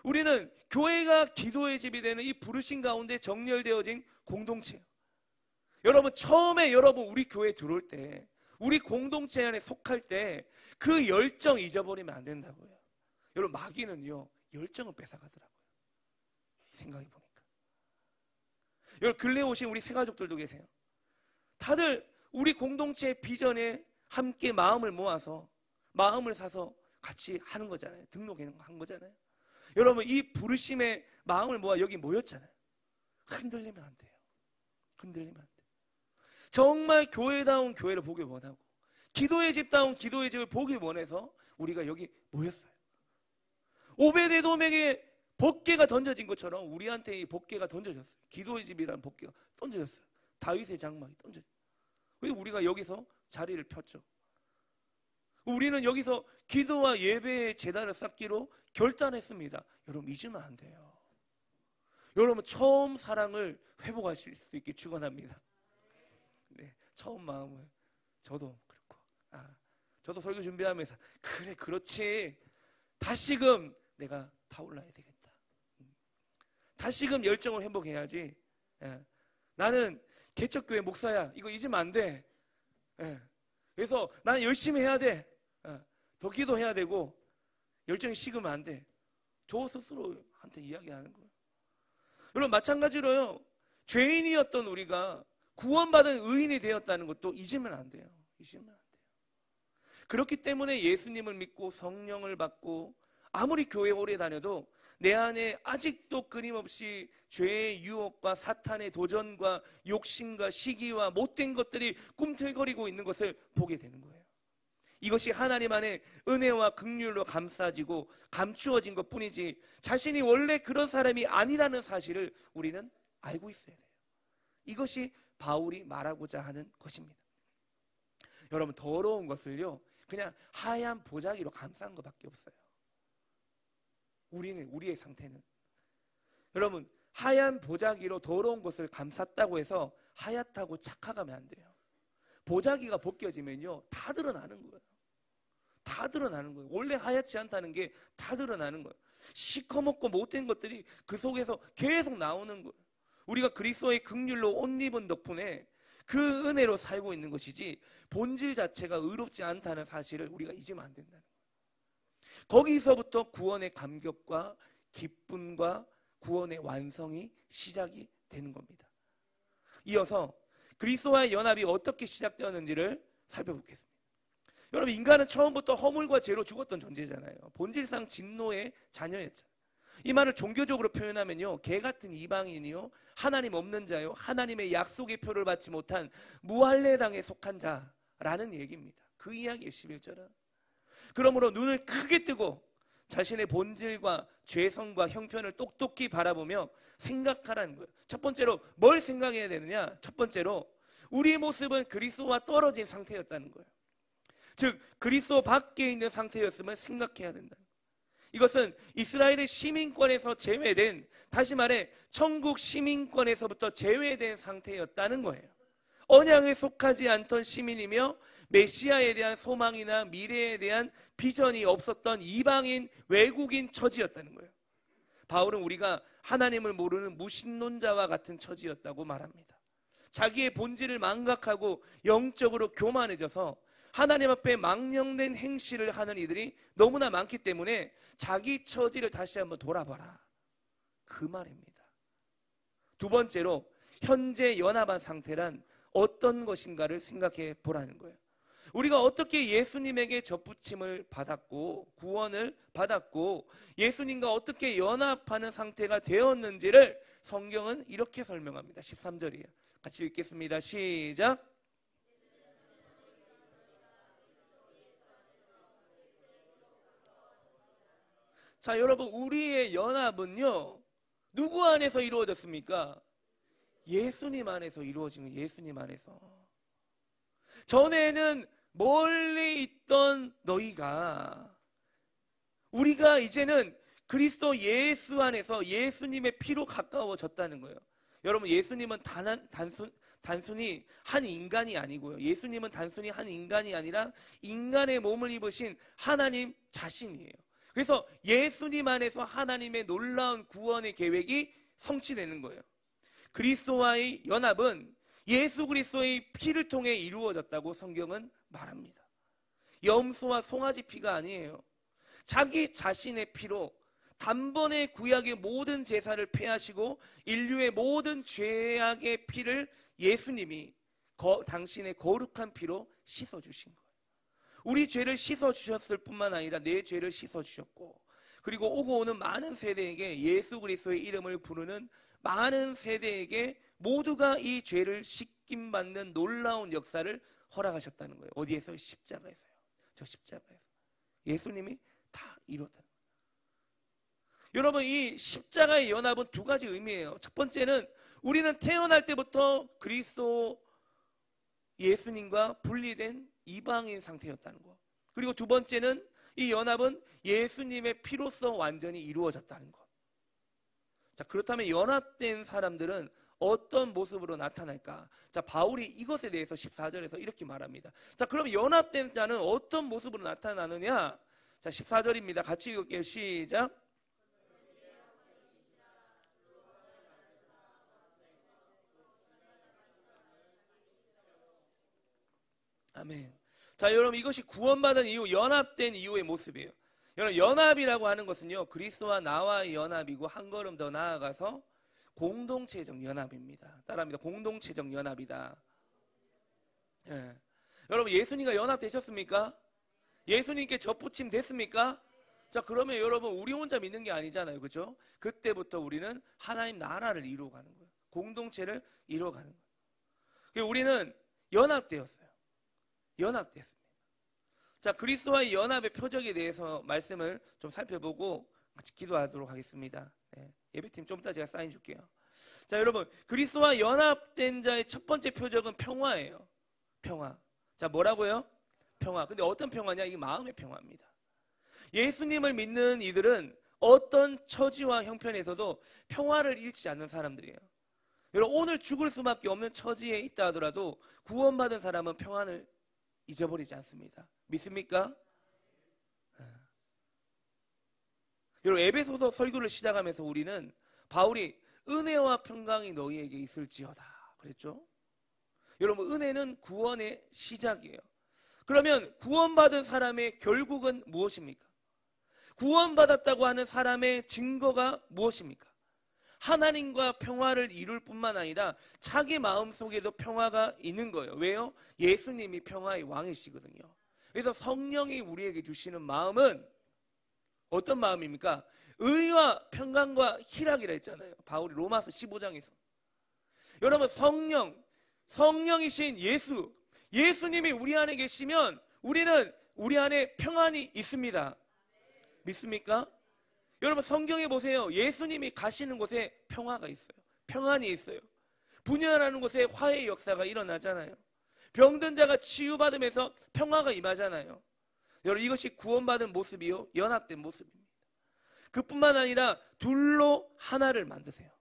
Speaker 1: 우리는 교회가 기도의 집이 되는 이 부르심 가운데 정렬되어진 공동체예요. 여러분, 처음에 우리 교회에 들어올 때, 우리 공동체 안에 속할 때 그 열정 잊어버리면 안 된다고요. 여러분, 마귀는요 열정을 뺏어가더라고요. 생각해 보니까. 여러분, 근래에 오신 우리 새가족들도 계세요. 다들 우리 공동체의 비전에 함께 마음을 모아서, 마음을 사서 같이 하는 거잖아요. 등록한 거잖아요. 여러분, 이 부르심의 마음을 모아 여기 모였잖아요. 흔들리면 안 돼요. 흔들리면 안 돼요. 정말 교회다운 교회를 보길 원하고, 기도의 집다운 기도의 집을 보길 원해서 우리가 여기 모였어요. 오베데돔에게 법궤가 던져진 것처럼 우리한테 이 법궤가 던져졌어요. 기도의 집이라는 법궤가 던져졌어요. 다윗의 장막이 던져졌어요. 그래서 우리가 여기서 자리를 폈죠. 우리는 여기서 기도와 예배의 제단을 쌓기로 결단했습니다. 여러분, 잊으면 안 돼요. 여러분, 처음 사랑을 회복하실 수 있게 축원합니다. 네, 처음 마음을. 저도 그렇고, 저도 설교 준비하면서 그래, 그렇지, 다시금 내가 타올라야 되겠다. 다시금 열정을 회복해야지. 나는 개척교회 목사야, 이거 잊으면 안 돼. 그래서 나는 열심히 해야 돼. 더 기도해야 되고, 열정이 식으면 안 돼. 저 스스로한테 이야기하는 거예요. 여러분, 마찬가지로요, 죄인이었던 우리가 구원받은 의인이 되었다는 것도 잊으면 안 돼요. 잊으면 안 돼요. 그렇기 때문에 예수님을 믿고 성령을 받고 아무리 교회 오래 다녀도 내 안에 아직도 끊임없이 죄의 유혹과 사탄의 도전과 욕심과 시기와 못된 것들이 꿈틀거리고 있는 것을 보게 되는 거예요. 이것이 하나님 안에 은혜와 긍휼로 감싸지고 감추어진 것뿐이지 자신이 원래 그런 사람이 아니라는 사실을 우리는 알고 있어야 돼요. 이것이 바울이 말하고자 하는 것입니다. 여러분, 더러운 것을요 그냥 하얀 보자기로 감싼 것밖에 없어요. 우리의 상태는. 여러분, 하얀 보자기로 더러운 것을 감쌌다고 해서 하얗다고 착각하면 안 돼요. 보자기가 벗겨지면요 다 드러나는 거예요. 다 드러나는 거예요. 원래 하얗지 않다는 게 다 드러나는 거예요. 시커멓고 못된 것들이 그 속에서 계속 나오는 거예요. 우리가 그리스도의 긍휼로 옷 입은 덕분에 그 은혜로 살고 있는 것이지 본질 자체가 의롭지 않다는 사실을 우리가 잊으면 안 된다는 거예요. 거기서부터 구원의 감격과 기쁨과 구원의 완성이 시작이 되는 겁니다. 이어서 그리스도와의 연합이 어떻게 시작되었는지를 살펴보겠습니다. 여러분, 인간은 처음부터 허물과 죄로 죽었던 존재잖아요. 본질상 진노의 자녀였잖아요. 이 말을 종교적으로 표현하면요, 개 같은 이방인이요, 하나님 없는 자요, 하나님의 약속의 표를 받지 못한 무할례당에 속한 자라는 얘기입니다. 그 이야기의 11절은. 그러므로 눈을 크게 뜨고 자신의 본질과 죄성과 형편을 똑똑히 바라보며 생각하라는 거예요. 첫 번째로 뭘 생각해야 되느냐? 첫 번째로 우리의 모습은 그리스도와 떨어진 상태였다는 거예요. 즉 그리스도 밖에 있는 상태였음을 생각해야 된다. 이것은 이스라엘의 시민권에서 제외된, 다시 말해 천국 시민권에서부터 제외된 상태였다는 거예요. 언약에 속하지 않던 시민이며 메시아에 대한 소망이나 미래에 대한 비전이 없었던 이방인 외국인 처지였다는 거예요. 바울은 우리가 하나님을 모르는 무신론자와 같은 처지였다고 말합니다. 자기의 본질을 망각하고 영적으로 교만해져서 하나님 앞에 망령된 행실을 하는 이들이 너무나 많기 때문에 자기 처지를 다시 한번 돌아봐라, 그 말입니다. 두 번째로 현재 연합한 상태란 어떤 것인가를 생각해 보라는 거예요. 우리가 어떻게 예수님에게 접붙임을 받았고 구원을 받았고 예수님과 어떻게 연합하는 상태가 되었는지를 성경은 이렇게 설명합니다. 13절이에요. 같이 읽겠습니다. 시작. 자, 여러분, 우리의 연합은요, 누구 안에서 이루어졌습니까? 예수님 안에서 이루어진 거예요. 예수님 안에서. 전에는 멀리 있던 너희가, 우리가 이제는 그리스도 예수 안에서 예수님의 피로 가까워졌다는 거예요. 여러분, 예수님은 단순히 한 인간이 아니고요. 예수님은 단순히 한 인간이 아니라 인간의 몸을 입으신 하나님 자신이에요. 그래서 예수님 안에서 하나님의 놀라운 구원의 계획이 성취되는 거예요. 그리스도와의 연합은 예수 그리스도의 피를 통해 이루어졌다고 성경은 말합니다. 염소와 송아지 피가 아니에요. 자기 자신의 피로 단번에 구약의 모든 제사를 폐하시고 인류의 모든 죄악의 피를 예수님이 당신의 거룩한 피로 씻어주신 거예요. 우리 죄를 씻어주셨을 뿐만 아니라 내 죄를 씻어주셨고, 그리고 오고 오는 많은 세대에게 예수 그리스도의 이름을 부르는 많은 세대에게 모두가 이 죄를 씻김받는 놀라운 역사를 허락하셨다는 거예요. 어디에서? 십자가에서요. 저 십자가에서 예수님이 다 이뤘다는 거예요. 여러분, 이 십자가의 연합은 두 가지 의미예요. 첫 번째는 우리는 태어날 때부터 그리스도 예수님과 분리된 이방인 상태였다는 것. 그리고 두 번째는 이 연합은 예수님의 피로써 완전히 이루어졌다는 것. 자, 그렇다면 연합된 사람들은 어떤 모습으로 나타날까? 자, 바울이 이것에 대해서 14절에서 이렇게 말합니다. 자, 그럼 연합된 자는 어떤 모습으로 나타나느냐? 자, 14절입니다. 같이 읽을게요. 시작. 아멘. 자, 여러분, 이것이 구원받은 이후, 연합된 이후의 모습이에요. 여러분, 연합이라고 하는 것은요, 그리스도와 나와의 연합이고 한 걸음 더 나아가서 공동체적 연합입니다. 따라합니다. 공동체적 연합이다. 예. 여러분, 예수님과 연합되셨습니까? 예수님께 접붙임 됐습니까? 자, 그러면 여러분, 우리 혼자 믿는 게 아니잖아요. 그죠? 그때부터 우리는 하나님 나라를 이루어가는 거예요. 공동체를 이루어가는 거예요. 우리는 연합되었어요. 연합됐습니다. 자, 그리스도와의 연합의 표적에 대해서 말씀을 좀 살펴보고 같이 기도하도록 하겠습니다. 네, 예배팀 좀 이따 제가 사인 줄게요. 자, 여러분, 그리스도와 연합된 자의 첫 번째 표적은 평화예요. 평화. 자, 뭐라고요? 평화. 근데 어떤 평화냐? 이게 마음의 평화입니다. 예수님을 믿는 이들은 어떤 처지와 형편에서도 평화를 잃지 않는 사람들이에요. 여러분, 오늘 죽을 수밖에 없는 처지에 있다 하더라도 구원받은 사람은 평안을 잊어버리지 않습니다. 믿습니까? 여러분, 에베소서 설교를 시작하면서 우리는 바울이 은혜와 평강이 너희에게 있을지어다 그랬죠? 여러분, 은혜는 구원의 시작이에요. 그러면 구원받은 사람의 결국은 무엇입니까? 구원받았다고 하는 사람의 증거가 무엇입니까? 하나님과 평화를 이룰 뿐만 아니라 자기 마음속에도 평화가 있는 거예요. 왜요? 예수님이 평화의 왕이시거든요. 그래서 성령이 우리에게 주시는 마음은 어떤 마음입니까? 의와 평강과 희락이라 했잖아요. 바울이 로마서 15장에서. 여러분, 성령이신 예수님이 우리 안에 계시면 우리는 우리 안에 평안이 있습니다. 믿습니까? 여러분, 성경에 보세요. 예수님이 가시는 곳에 평화가 있어요. 평안이 있어요. 분열하는 곳에 화해의 역사가 일어나잖아요. 병든 자가 치유받으면서 평화가 임하잖아요. 여러분, 이것이 구원받은 모습이요, 연합된 모습입니다. 그뿐만 아니라 둘로 하나를 만드세요.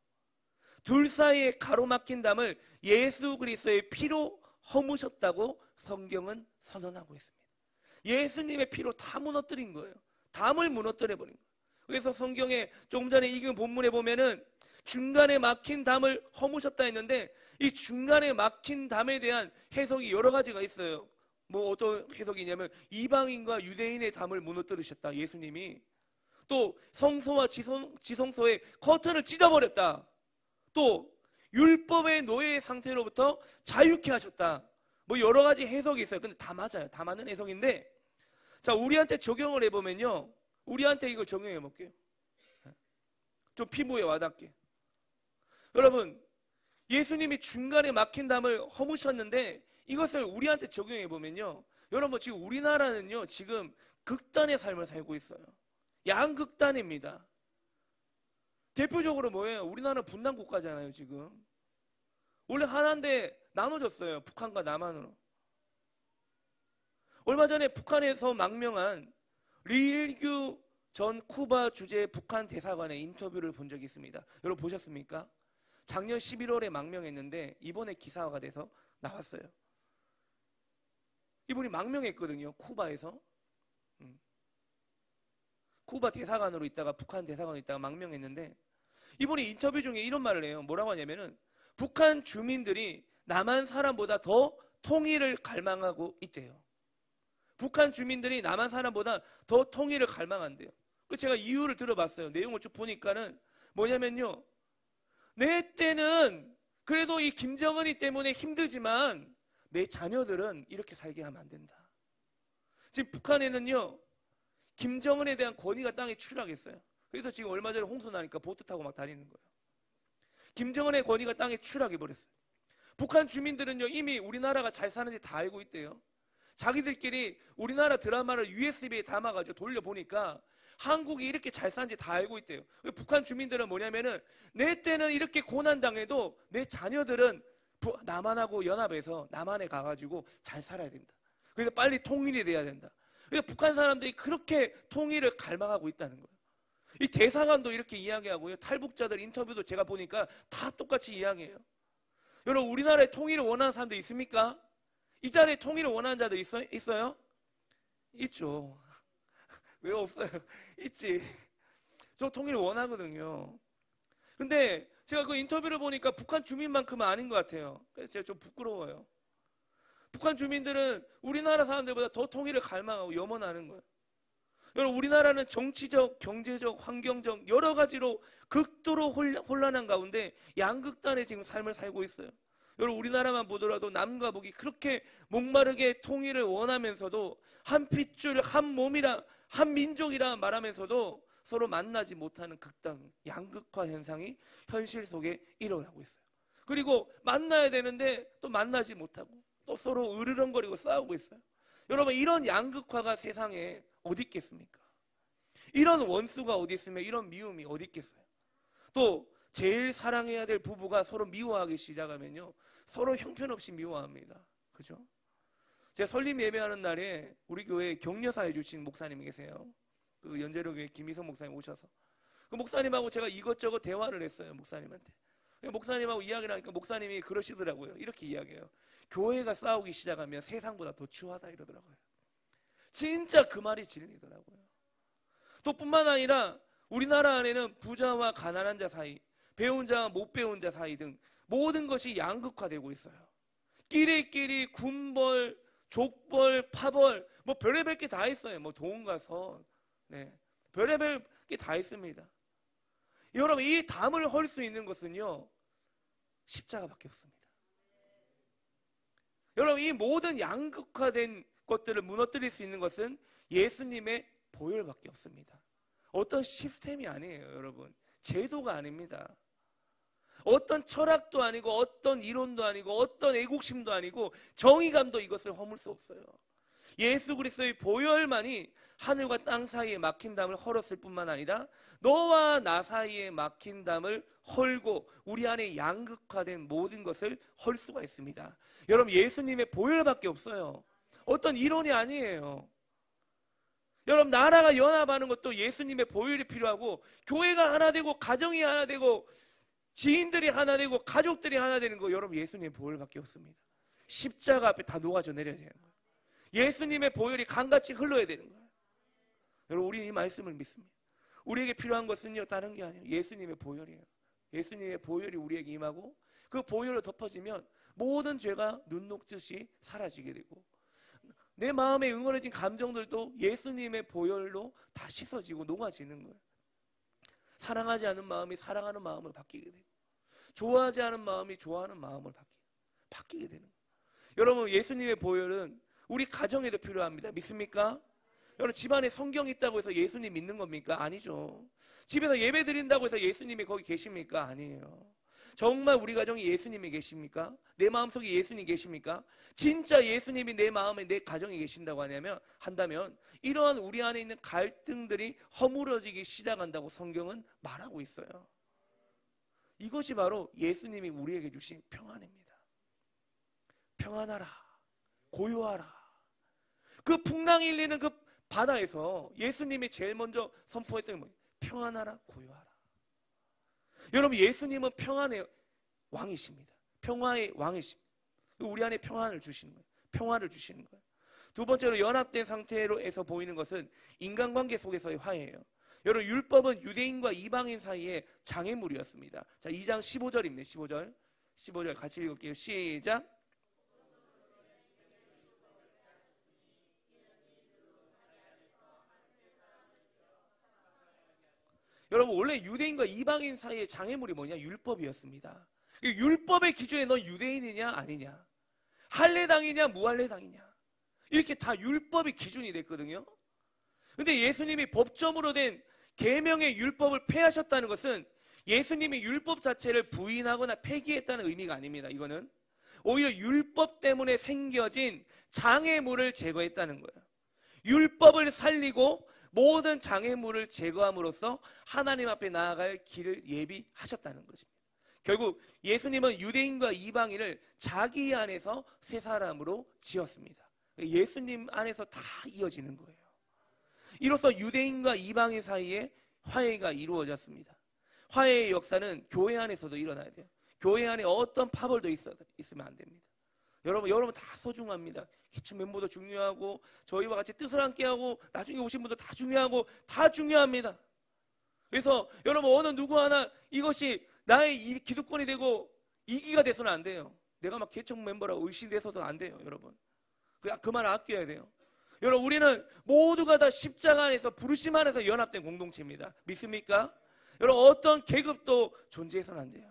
Speaker 1: 둘 사이에 가로막힌 담을 예수 그리스도의 피로 허무셨다고 성경은 선언하고 있습니다. 예수님의 피로 다 무너뜨린 거예요. 담을 무너뜨려버린 거예요. 그래서 성경에 조금 전에 읽은 본문에 보면은 중간에 막힌 담을 허무셨다 했는데, 이 중간에 막힌 담에 대한 해석이 여러 가지가 있어요. 뭐 어떤 해석이냐면 이방인과 유대인의 담을 무너뜨리셨다, 예수님이. 또 성소와 지성소의 커튼을 찢어버렸다. 또 율법의 노예의 상태로부터 자유케 하셨다. 뭐 여러 가지 해석이 있어요. 근데 다 맞아요. 다 맞는 해석인데, 자, 우리한테 적용을 해보면요, 우리한테 이걸 적용해 볼게요. 좀 피부에 와닿게. 여러분, 예수님이 중간에 막힌 담을 허무셨는데 이것을 우리한테 적용해 보면요, 여러분, 지금 우리나라는요, 지금 극단의 삶을 살고 있어요. 양극단입니다. 대표적으로 뭐예요? 우리나라는 분단 국가잖아요. 지금 원래 하나인데 나눠졌어요. 북한과 남한으로. 얼마 전에 북한에서 망명한 리일규 전 쿠바 주재 북한 대사관의 인터뷰를 본 적이 있습니다. 여러분 보셨습니까? 작년 11월에 망명했는데 이번에 기사화가 돼서 나왔어요. 이분이 망명했거든요. 쿠바에서. 쿠바 대사관으로 있다가 북한 대사관으로 있다가 망명했는데, 이분이 인터뷰 중에 이런 말을 해요. 뭐라고 하냐면은, 북한 주민들이 남한 사람보다 더 통일을 갈망하고 있대요. 북한 주민들이 남한 사람보다 더 통일을 갈망한대요. 제가 이유를 들어봤어요. 내용을 쭉 보니까는 뭐냐면요, 내 때는 그래도 이 김정은이 때문에 힘들지만 내 자녀들은 이렇게 살게 하면 안 된다. 지금 북한에는요, 김정은에 대한 권위가 땅에 추락했어요. 그래서 지금 얼마 전에 홍수 나니까 보트 타고 막 다니는 거예요. 김정은의 권위가 땅에 추락해버렸어요. 북한 주민들은요, 이미 우리나라가 잘 사는지 다 알고 있대요. 자기들끼리 우리나라 드라마를 USB에 담아가지고 돌려보니까 한국이 이렇게 잘 사는지 다 알고 있대요. 북한 주민들은 뭐냐면은, 내 때는 이렇게 고난당해도 내 자녀들은 남한하고 연합해서 남한에 가가지고 잘 살아야 된다. 그래서 빨리 통일이 돼야 된다. 그러니까 북한 사람들이 그렇게 통일을 갈망하고 있다는 거예요. 이 대사관도 이렇게 이야기하고요. 탈북자들 인터뷰도 제가 보니까 다 똑같이 이야기해요. 여러분, 우리나라에 통일을 원하는 사람들 있습니까? 이 자리에 통일을 원하는 자들 있어요? 있죠. 왜 없어요? 있지. 저 통일을 원하거든요. 근데 제가 그 인터뷰를 보니까 북한 주민만큼은 아닌 것 같아요. 그래서 제가 좀 부끄러워요. 북한 주민들은 우리나라 사람들보다 더 통일을 갈망하고 염원하는 거예요. 여러분, 우리나라는 정치적, 경제적, 환경적 여러 가지로 극도로 혼란한 가운데 양극단의 지금 삶을 살고 있어요. 여러분, 우리나라만 보더라도 남과 북이 그렇게 목마르게 통일을 원하면서도 한 핏줄, 한 몸이라, 한 민족이라 말하면서도 서로 만나지 못하는 극단, 양극화 현상이 현실 속에 일어나고 있어요. 그리고 만나야 되는데 또 만나지 못하고 또 서로 으르렁거리고 싸우고 있어요. 여러분, 이런 양극화가 세상에 어디 있겠습니까? 이런 원수가 어디 있으며 이런 미움이 어디 있겠어요? 또 제일 사랑해야 될 부부가 서로 미워하기 시작하면요, 서로 형편없이 미워합니다. 그죠? 제가 설립 예배하는 날에 우리 교회에 격려사해 주신 목사님이 계세요. 그 연재로교회 김희성 목사님 오셔서 그 목사님하고 제가 이것저것 대화를 했어요. 목사님한테. 목사님하고 이야기를 하니까 목사님이 그러시더라고요. 이렇게 이야기해요. 교회가 싸우기 시작하면 세상보다 더 추하다 이러더라고요. 진짜 그 말이 진리더라고요. 또 뿐만 아니라 우리나라 안에는 부자와 가난한 자 사이, 배운 자와 못 배운 자 사이 등 모든 것이 양극화되고 있어요. 끼리끼리 군벌, 족벌, 파벌, 뭐 별의별 게 다 있어요. 뭐 동과 서, 별의별 게 다 있습니다. 여러분, 이 담을 헐 수 있는 것은요, 십자가밖에 없습니다. 여러분, 이 모든 양극화된 것들을 무너뜨릴 수 있는 것은 예수님의 보혈밖에 없습니다. 어떤 시스템이 아니에요. 여러분, 제도가 아닙니다. 어떤 철학도 아니고 어떤 이론도 아니고 어떤 애국심도 아니고 정의감도 이것을 허물 수 없어요. 예수 그리스도의 보혈만이 하늘과 땅 사이에 막힌 담을 헐었을 뿐만 아니라 너와 나 사이에 막힌 담을 헐고 우리 안에 양극화된 모든 것을 헐 수가 있습니다. 여러분, 예수님의 보혈밖에 없어요. 어떤 이론이 아니에요. 여러분, 나라가 연합하는 것도 예수님의 보혈이 필요하고, 교회가 하나 되고 가정이 하나 되고 지인들이 하나 되고 가족들이 하나 되는 거, 여러분, 예수님의 보혈밖에 없습니다. 십자가 앞에 다 녹아져 내려야 되는 거예요. 예수님의 보혈이 강같이 흘러야 되는 거예요. 여러분, 우리는 이 말씀을 믿습니다. 우리에게 필요한 것은요, 다른 게 아니에요. 예수님의 보혈이에요. 예수님의 보혈이 우리에게 임하고 그 보혈로 덮어지면 모든 죄가 눈 녹듯이 사라지게 되고, 내 마음에 응어려진 감정들도 예수님의 보혈로 다 씻어지고 녹아지는 거예요. 사랑하지 않는 마음이 사랑하는 마음을 바뀌게 되고, 좋아하지 않은 마음이 좋아하는 마음을 바뀌게 되는 거예요. 여러분, 예수님의 보혈은 우리 가정에도 필요합니다. 믿습니까? 여러분, 집안에 성경이 있다고 해서 예수님 믿는 겁니까? 아니죠. 집에서 예배 드린다고 해서 예수님이 거기 계십니까? 아니에요. 정말 우리 가정에 예수님이 계십니까? 내 마음속에 예수님 계십니까? 진짜 예수님이 내 마음에, 내 가정에 계신다고 한다면 이러한 우리 안에 있는 갈등들이 허물어지기 시작한다고 성경은 말하고 있어요. 이것이 바로 예수님이 우리에게 주신 평안입니다. 평안하라, 고요하라. 그 풍랑이 일리는 그 바다에서 예수님이 제일 먼저 선포했던 게 뭐예요? 평안하라, 고요하라. 여러분, 예수님은 평안의 왕이십니다. 평화의 왕이십니다. 우리 안에 평안을 주시는 거예요. 평화를 주시는 거예요. 두 번째로, 연합된 상태로에서 보이는 것은 인간관계 속에서의 화해예요. 여러분, 율법은 유대인과 이방인 사이의 장애물이었습니다. 자, 2장 15절입니다. 15절 같이 읽을게요. 시작. 여러분, 원래 유대인과 이방인 사이의 장애물이 뭐냐? 율법이었습니다. 율법의 기준에 너 유대인이냐 아니냐, 할례당이냐 무할례당이냐, 이렇게 다 율법이 기준이 됐거든요. 근데 예수님이 법점으로 된 계명의 율법을 폐하셨다는 것은 예수님이 율법 자체를 부인하거나 폐기했다는 의미가 아닙니다. 이거는 오히려 율법 때문에 생겨진 장애물을 제거했다는 거예요. 율법을 살리고 모든 장애물을 제거함으로써 하나님 앞에 나아갈 길을 예비하셨다는 것입니다. 결국 예수님은 유대인과 이방인을 자기 안에서 세 사람으로 지었습니다. 예수님 안에서 다 이어지는 거예요. 이로써 유대인과 이방인 사이에 화해가 이루어졌습니다. 화해의 역사는 교회 안에서도 일어나야 돼요. 교회 안에 어떤 파벌도 있으면 안 됩니다. 여러분 다 소중합니다. 개척 멤버도 중요하고, 저희와 같이 뜻을 함께하고, 나중에 오신 분도 다 중요하고, 다 중요합니다. 그래서 여러분, 어느 누구 하나 이것이 나의 이 기득권이 되고 이기가 돼서는 안 돼요. 내가 막 개척 멤버라고 의심돼서도 안 돼요. 여러분, 그 말 아껴야 돼요. 여러분, 우리는 모두가 다 십자가 안에서, 부르심 안에서 연합된 공동체입니다. 믿습니까? 여러분, 어떤 계급도 존재해서는 안 돼요.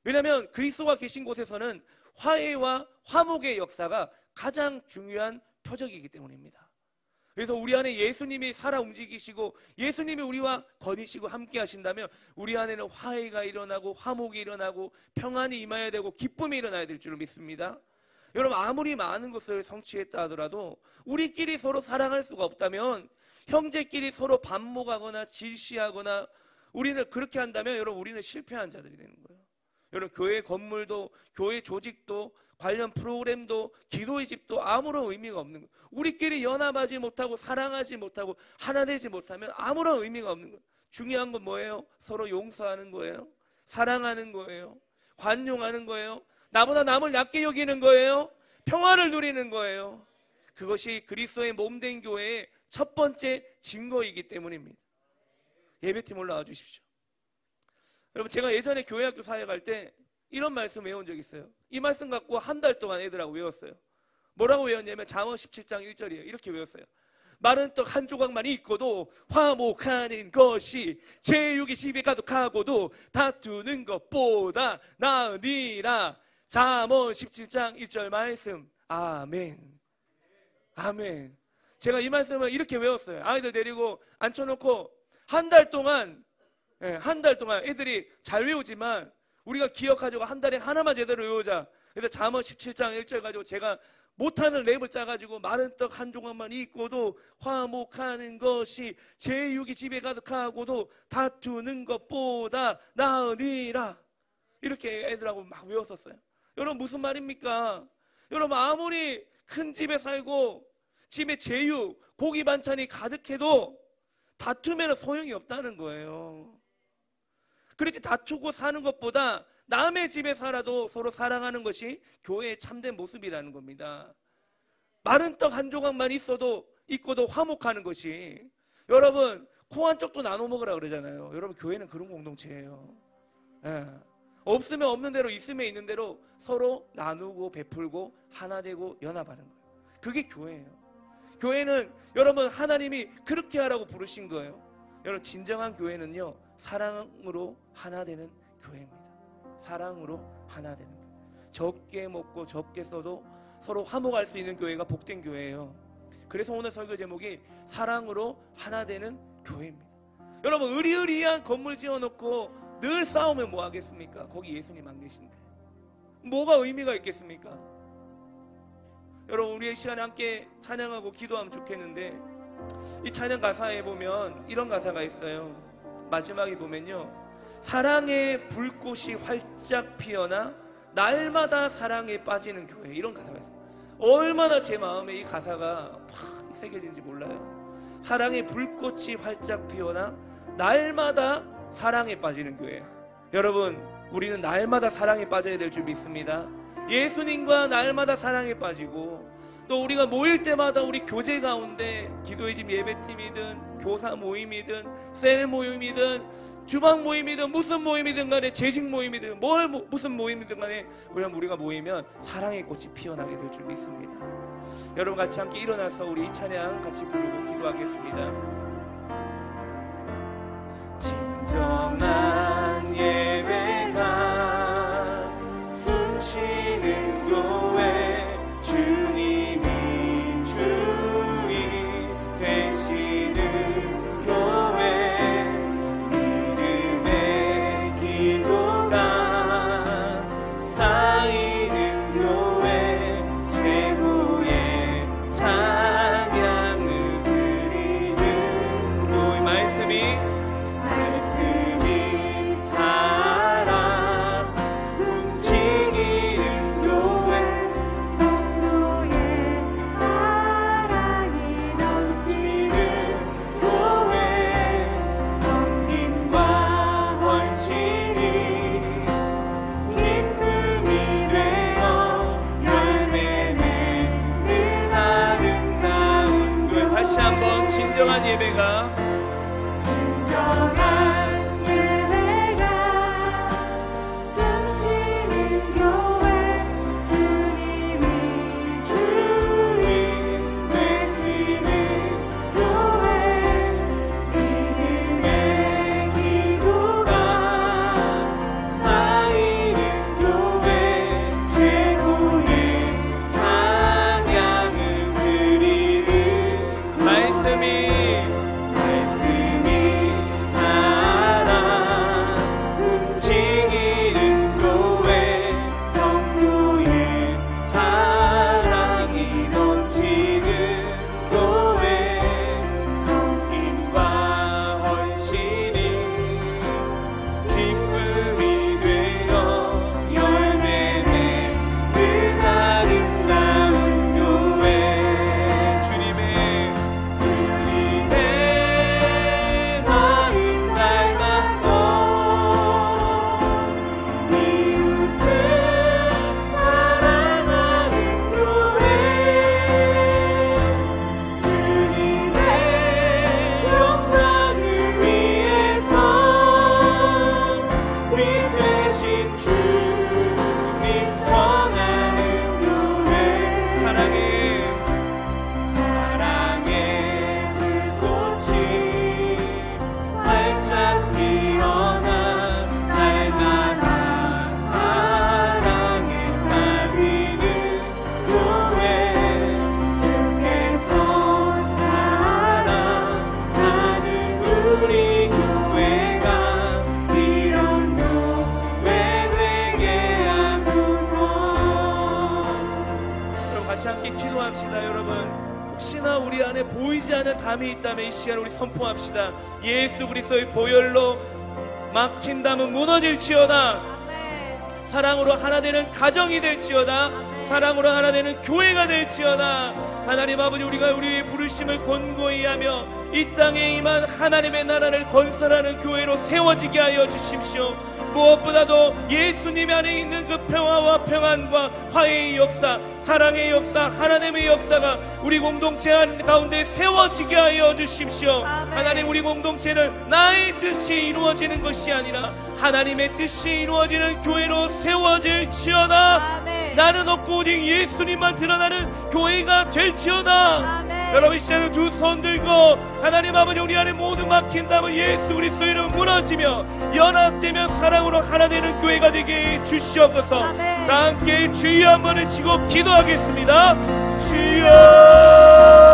Speaker 1: 왜냐하면 그리스도가 계신 곳에서는 화해와 화목의 역사가 가장 중요한 표적이기 때문입니다. 그래서 우리 안에 예수님이 살아 움직이시고 예수님이 우리와 거니시고 함께 하신다면 우리 안에는 화해가 일어나고 화목이 일어나고 평안이 임해야 되고 기쁨이 일어나야 될 줄로 믿습니다. 여러분, 아무리 많은 것을 성취했다 하더라도 우리끼리 서로 사랑할 수가 없다면, 형제끼리 서로 반목하거나 질시하거나 우리는 그렇게 한다면 여러분, 우리는 실패한 자들이 되는 거예요. 여러분, 교회 건물도, 교회 조직도, 관련 프로그램도, 기도의 집도 아무런 의미가 없는 거예요. 우리끼리 연합하지 못하고 사랑하지 못하고 하나 되지 못하면 아무런 의미가 없는 거예요. 중요한 건 뭐예요? 서로 용서하는 거예요. 사랑하는 거예요. 관용하는 거예요. 나보다 남을 낮게 여기는 거예요. 평화를 누리는 거예요. 그것이 그리스도의 몸된 교회의 첫 번째 증거이기 때문입니다. 예배팀 올라와 주십시오. 여러분, 제가 예전에 교회학교 사역할 때 이런 말씀 외운 적 있어요. 이 말씀 갖고 한 달 동안 애들하고 외웠어요. 뭐라고 외웠냐면 잠언 17장 1절이에요. 이렇게 외웠어요. 마른 떡 한 조각만 있고도 화목하는 것이 제육이 집에 가득하고도 다투는 것보다 나으니라. 잠언 17장 1절 말씀. 아멘. 아멘. 제가 이 말씀을 이렇게 외웠어요. 아이들 데리고 앉혀놓고 한 달 동안 애들이 잘 외우지만 우리가 기억하자고 한 달에 하나만 제대로 외우자. 그래서 잠언 17장 1절 가지고 제가 못하는 랩을 짜가지고 마른 떡 한 조각만 있고도 화목하는 것이 제육이 집에 가득하고도 다투는 것보다 나으니라. 이렇게 애들하고 막 외웠었어요. 여러분, 무슨 말입니까? 여러분, 아무리 큰 집에 살고 집에 제육, 고기 반찬이 가득해도 다투면 소용이 없다는 거예요. 그렇게 다투고 사는 것보다 남의 집에 살아도 서로 사랑하는 것이 교회의 참된 모습이라는 겁니다. 마른 떡 한 조각만 있고도 화목하는 것이, 여러분, 콩 한 쪽도 나눠 먹으라 그러잖아요. 여러분, 교회는 그런 공동체예요. 없으면 없는 대로, 있으면 있는 대로 서로 나누고 베풀고 하나 되고 연합하는 거예요. 그게 교회예요. 교회는 여러분, 하나님이 그렇게 하라고 부르신 거예요. 여러분, 진정한 교회는요, 사랑으로 하나 되는 교회입니다. 사랑으로 하나 되는 거예요. 적게 먹고 적게 써도 서로 화목할 수 있는 교회가 복된 교회예요. 그래서 오늘 설교 제목이 사랑으로 하나 되는 교회입니다. 여러분, 으리으리한 건물 지어놓고 늘 싸우면 뭐 하겠습니까? 거기 예수님 안 계신데 뭐가 의미가 있겠습니까? 여러분, 우리의 시간에 함께 찬양하고 기도하면 좋겠는데, 이 찬양 가사에 보면 이런 가사가 있어요. 마지막에 보면요, 사랑의 불꽃이 활짝 피어나 날마다 사랑에 빠지는 교회, 이런 가사가 있어요. 얼마나 제 마음에 이 가사가 팍 새겨진지 몰라요. 사랑의 불꽃이 활짝 피어나 날마다 사랑에 빠지는 교회. 여러분, 우리는 날마다 사랑에 빠져야 될 줄 믿습니다. 예수님과 날마다 사랑에 빠지고, 또 우리가 모일 때마다 우리 교제 가운데 기도의 집 예배팀이든 교사 모임이든 셀 모임이든 주방 모임이든 무슨 모임이든 간에 재직 모임이든 무슨 모임이든 간에 우리가 모이면 사랑의 꽃이 피어나게 될 줄 믿습니다. 여러분, 같이 함께 일어나서 우리 이 찬양 같이 부르고 기도하겠습니다. 진정한 예배가 숨쉬는 교회, 주님이 주인 되시는 교회, 믿음의 기도가 쌓이는 교회, 최고의 찬양을 드리는 교회. 말씀이 살아 움직이는 교회, 성도의 사랑이 넘치는 교회, 섬김과 헌신이 기쁨이 되어 열매 맺는 아름다운 교회. 다시 한번 진정한 예배가 숨쉬는 교회, 주님이 주인 되시는 교회, 믿음의 기도가 쌓이는 교회, 최고의 찬양을 드리는 말씀이 살아 움직이는 교회, 성도의 사랑이 넘치는 교회, 섬김과 헌신이 기쁨이 되어 열매 맺는 아름다운 교회, 주님의 마음 닮아서 이웃을 사랑하는 교회, 주님의 영광을 위해서 빛 되신 주님 전하는 교회, 사랑의 불꽃이 활짝 피어나 날마다 사랑에 빠지는 교회, 주께서 사랑하는 우리 교회가 이런 교회 되게 하소서. 그럼 같이 함께 기도합시다. 여러분, 혹시나 우리 안에 보이지 않는 담이 있다면 이 시간 우리 선포합시다. 예수 그리스도의 보혈로 막힌 담은 무너질지어다. 사랑으로 하나 되는 가정이 될지어다. 사랑으로 하나 되는 교회가 될지어다. 하나님 아버지, 우리가 우리의 부르심을 권고히 하며 이 땅에 임한 하나님의 나라를 건설하는 교회로 세워지게 하여 주십시오. 무엇보다도 예수님 안에 있는 그 평화와 평안과 화해의 역사, 사랑의 역사, 하나님의 역사가 우리 공동체 가운데 세워지게 하여 주십시오. 하나님, 우리 공동체는 나의 뜻이 이루어지는 것이 아니라 하나님의 뜻이 이루어지는 교회로 세워질지어다. 나는 없고 오직 예수님만 드러나는 교회가 될지어다. 여러분, 이 시간에 두 손 들고 하나님 아버지, 우리 안에 모든 막힌다면 예수 그리스도 이름 무너지며 연합되며 사랑으로 하나 되는 교회가 되게 주시옵소서. 다 함께 주여 한번 외치고 기도하겠습니다. 주여